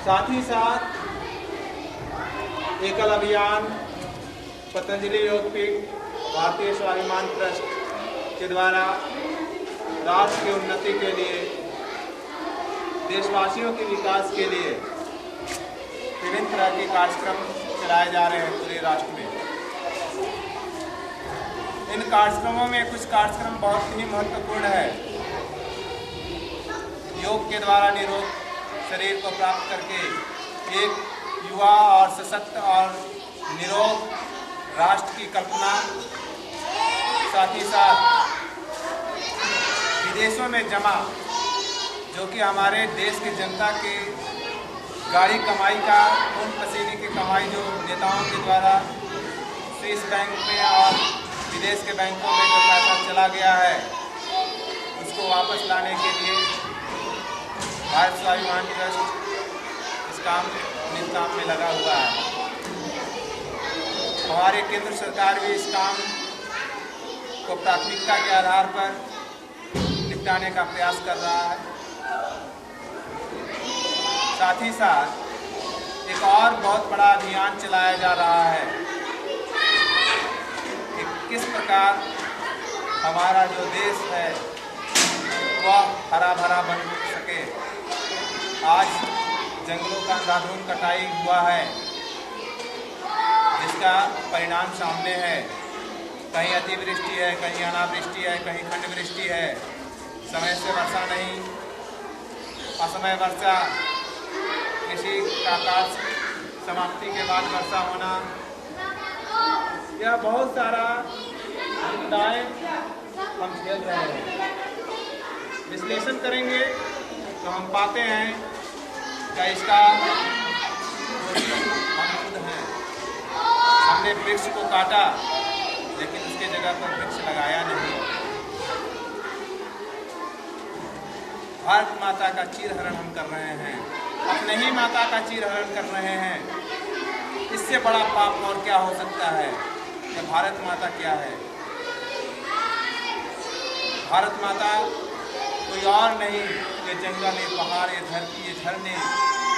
साथ ही साथ एकल अभियान पतंजलि योगपीठ भारतीय स्वाभिमान ट्रस्ट के द्वारा राष्ट्र की उन्नति के लिए, देशवासियों के विकास के लिए विभिन्न तरह के कार्यक्रम चलाए जा रहे हैं पूरे राष्ट्र में। इन कार्यक्रमों में कुछ कार्यक्रम बहुत ही महत्वपूर्ण है। योग के द्वारा निरोग शरीर को प्राप्त करके एक युवा और सशक्त और निरोग राष्ट्र की कल्पना, साथ ही साथ विदेशों में जमा जो कि हमारे देश की जनता की गाढ़ी कमाई का खून पसीने की कमाई जो नेताओं के द्वारा स्विस बैंक में और विदेश के बैंकों में जो पैसा चला गया है, उसको वापस लाने के लिए भारत स्वाभिमान ट्रस्ट इस काम में लगा हुआ है। हमारे केंद्र सरकार भी इस काम को प्राथमिकता के आधार पर निपटाने का प्रयास कर रहा है। साथ ही साथ एक और बहुत बड़ा अभियान चलाया जा रहा है कि किस प्रकार हमारा जो देश है वह हरा भरा बन सके। आज जंगलों का अंधाधुंध कटाई हुआ है, जिसका परिणाम सामने है। कहीं अतिवृष्टि है, कहीं अनावृष्टि है, कहीं खंड वृष्टि है, समय से वर्षा नहीं, असमय वर्षा, कृषि का कार्य समाप्ति के बाद वर्षा होना, यह बहुत सारा विपदाएं हम झेल रहे हैं। विश्लेषण करेंगे तो हम पाते हैं कि इसका हम खुद हैं। हमने वृक्ष को काटा लेकिन उसके जगह पर वृक्ष लगाया नहीं। भारत माता का चीरहरण हम कर रहे हैं, अपने ही माता का चीरहरण कर रहे हैं। इससे बड़ा पाप और क्या हो सकता है? कि भारत माता क्या है? भारत माता कोई और नहीं, ये जंगल, ये पहाड़, ये धरती, ये झरने,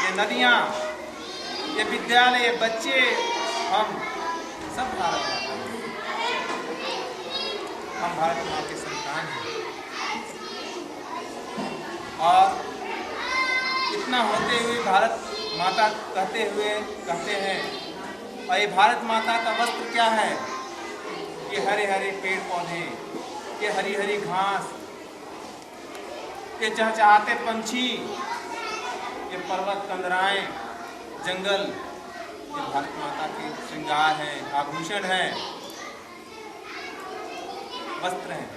ये नदियाँ, ये विद्यालय, ये बच्चे, हम सब भारत माता हैं। हम भारत माँ के संतान हैं। और इतना होते हुए भारत माता कहते हैं, और ये भारत माता का वस्त्र क्या है? ये हरे हरे पेड़ पौधे, ये हरी हरी घास, ये चहचहाते पंछी, ये पर्वत कंदराएं, जंगल, ये भारत माता के श्रृंगार हैं, आभूषण हैं, वस्त्र हैं।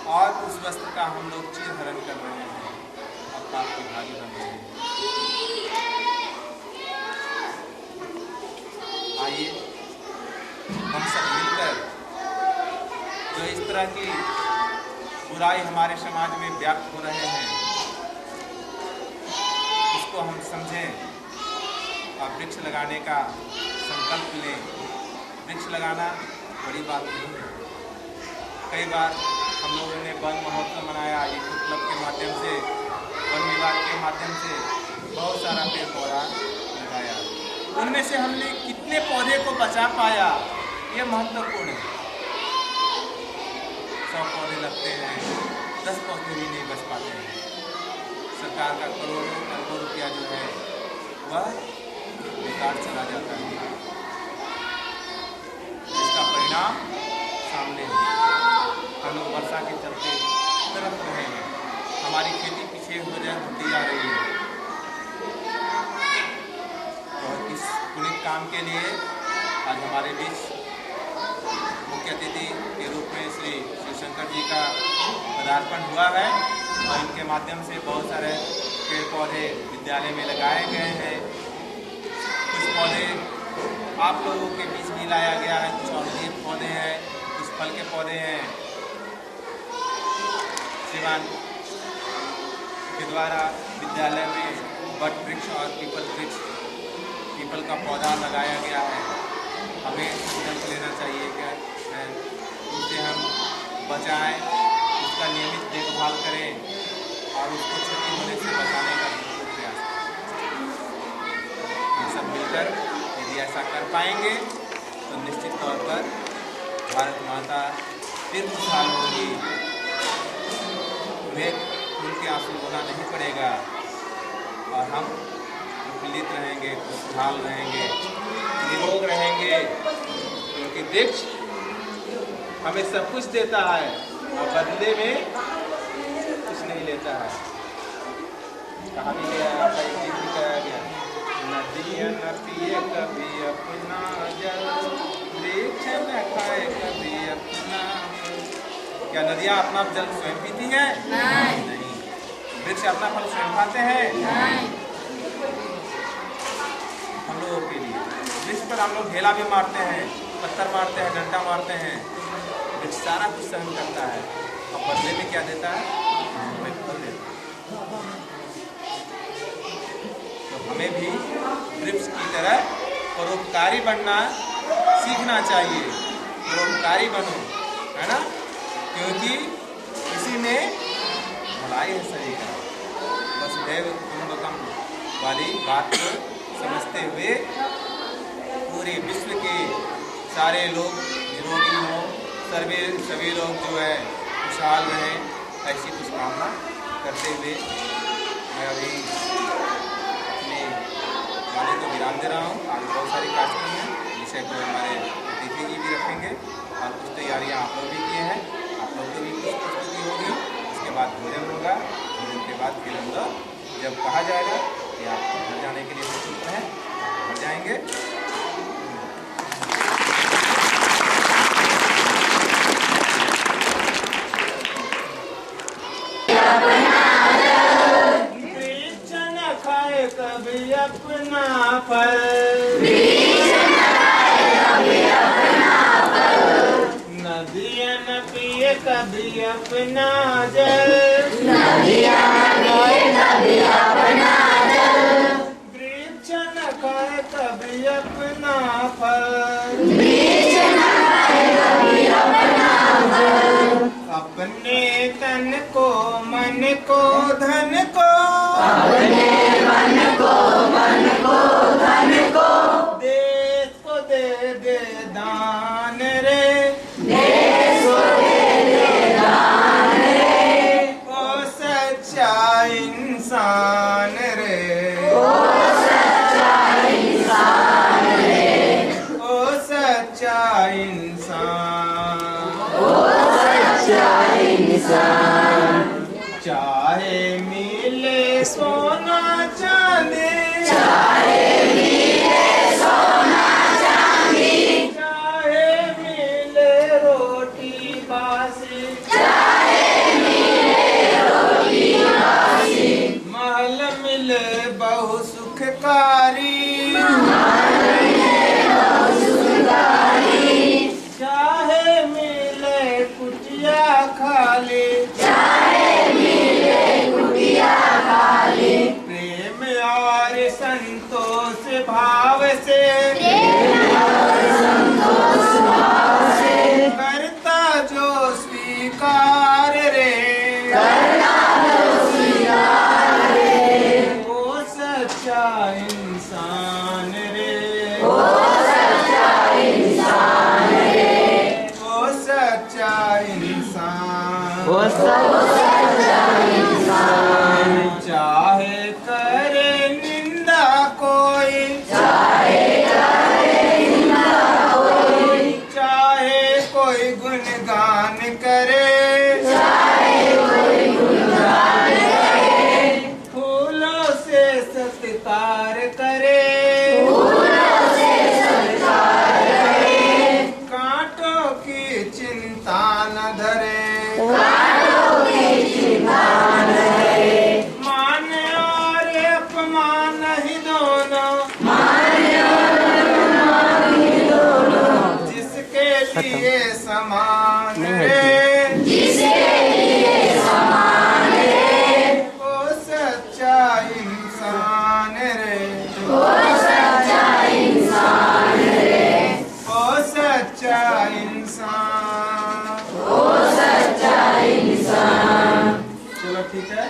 और उस वस्त्र का हम लोग चीरहरण कर रहे हैं और पाप के भागी बन रहे हैं। आइए हम सब मिलकर जो इस तरह की बुराई हमारे समाज में व्याप्त हो रहे हैं, उसको हम समझें और वृक्ष लगाने का संकल्प लें। वृक्ष लगाना बड़ी बात नहीं है। कई बार हम लोगों ने वन महोत्सव मनाया, इको क्लब के माध्यम से, वन विभाग के माध्यम से बहुत सारा पेड़ पौधा लगाया। उनमें से हमने कितने पौधे को बचा पाया, ये महत्वपूर्ण है। 100 पौधे लगते हैं, 10 पौधे भी नहीं बच पाते हैं। सरकार का करोड़ों अरबों रुपया जो है वह बेकार चला जाता है, इसका परिणाम सामने है। हम लोग वर्षा के चलते तरफ रहे हैं, हमारी खेती पीछे होती जा रही है। और इस पुनीत काम के लिए आज हमारे बीच मुख्य अतिथि के रूप में श्री शिवशंकर जी का पदार्पण हुआ है और इनके माध्यम से बहुत सारे पेड़ पौधे विद्यालय में लगाए गए हैं। कुछ पौधे आप लोगों के बीच भी लाया गया है, कुछ औषधीय पौधे हैं, कुछ फल के पौधे हैं। सिवान के द्वारा विद्यालय में वट वृक्ष और पीपल का पौधा लगाया गया है। हमें संकल्प लेना चाहिए कि उसे हम बचाएं, उसका नियमित देखभाल करें और उसको क्षति होने से बचाने का प्रयास करें। हम सब मिलकर यदि ऐसा कर पाएंगे तो निश्चित तौर पर भारत माता फिर खुशहाल होगी। उन्हें उनके आंसू रोना नहीं पड़ेगा और हम प्रफुल्लित रहेंगे, खुशहाल रहेंगे, निरोग रहेंगे, क्योंकि वृक्ष हमें सब कुछ देता है और बदले में देता है। कहाँ भी गया आपका एक गीत भी कराया गया, नदियाँ न पिए कभी अपना जल, वृक्ष न खाए कभी अपना फल। क्या नदियाँ अपना जल स्वयं पीती हैं? नहीं। वृक्ष अपना फल स्वयं खाते हैं? हम लोगों के लिए वृक्ष पर हम लोग ढेला भी मारते हैं, पत्थर मारते हैं, डंडा मारते हैं, वृक्ष सारा कुछ सहन करता है और बदले में क्या देता है? हमें फल देता है। तो हमें भी वृक्ष की तरह परोपकारी बनना सीखना चाहिए। परोपकारी बनो, है ना, क्योंकि इसी में भलाई है शरीर का। वसुधैव कुटुंबकम वाली बात को समझते हुए पूरे विश्व के सारे लोग निरोगी हों, सभी लोग जो है खुशहाल रहें, ऐसी कुछ कामना करते हुए मैं अभी अपने गाने को विराम दे रहा हूँ। आगे बहुत सारी कार्यक्रम हैं, विषय को हमारे अतिथि जी भी रखेंगे और कुछ तैयारियाँ आप लोग भी किए हैं, आप लोग को भी कुछ प्रस्तुति होगी। उसके बाद भोजन होगा, भोजन के बाद फिर हम लोग जब कहा जाएगा कि आप घर जाने के लिए प्रस्तुत हैं, घर जाएंगे। वृक्ष न खाए कभी अपना फल, नदियाँ न पिए कभी अपना जल, वृक्ष न खाए कभी अपना फल, अपने तन को मन को धन को, देश को दे दे दान रे, ओ सच्चा इंसान रे, ओ सच्चा इंसान, चाहे मिले सोना चांदी, चाहे मिले रोटी बासी, महल मिले बहु सुखकारी, चाहे मिले कुटिया खाली, प्रेम और संतोष भाव से, करता जो स्वीकार रे, ओ सच्चा इंसान रे, ओ सच्चा इंसान, चाहे करे निंदा कोई, चाहे कोई गुणगान करे, फूलों से सत्कार करे, कांटों की चिंता न धरे, मान और अपमान ही दोनों, जिसके लिए समान रे, ओ सच्चा इंसान रे, ओ सच्चा इंसान, चलो ठीक है।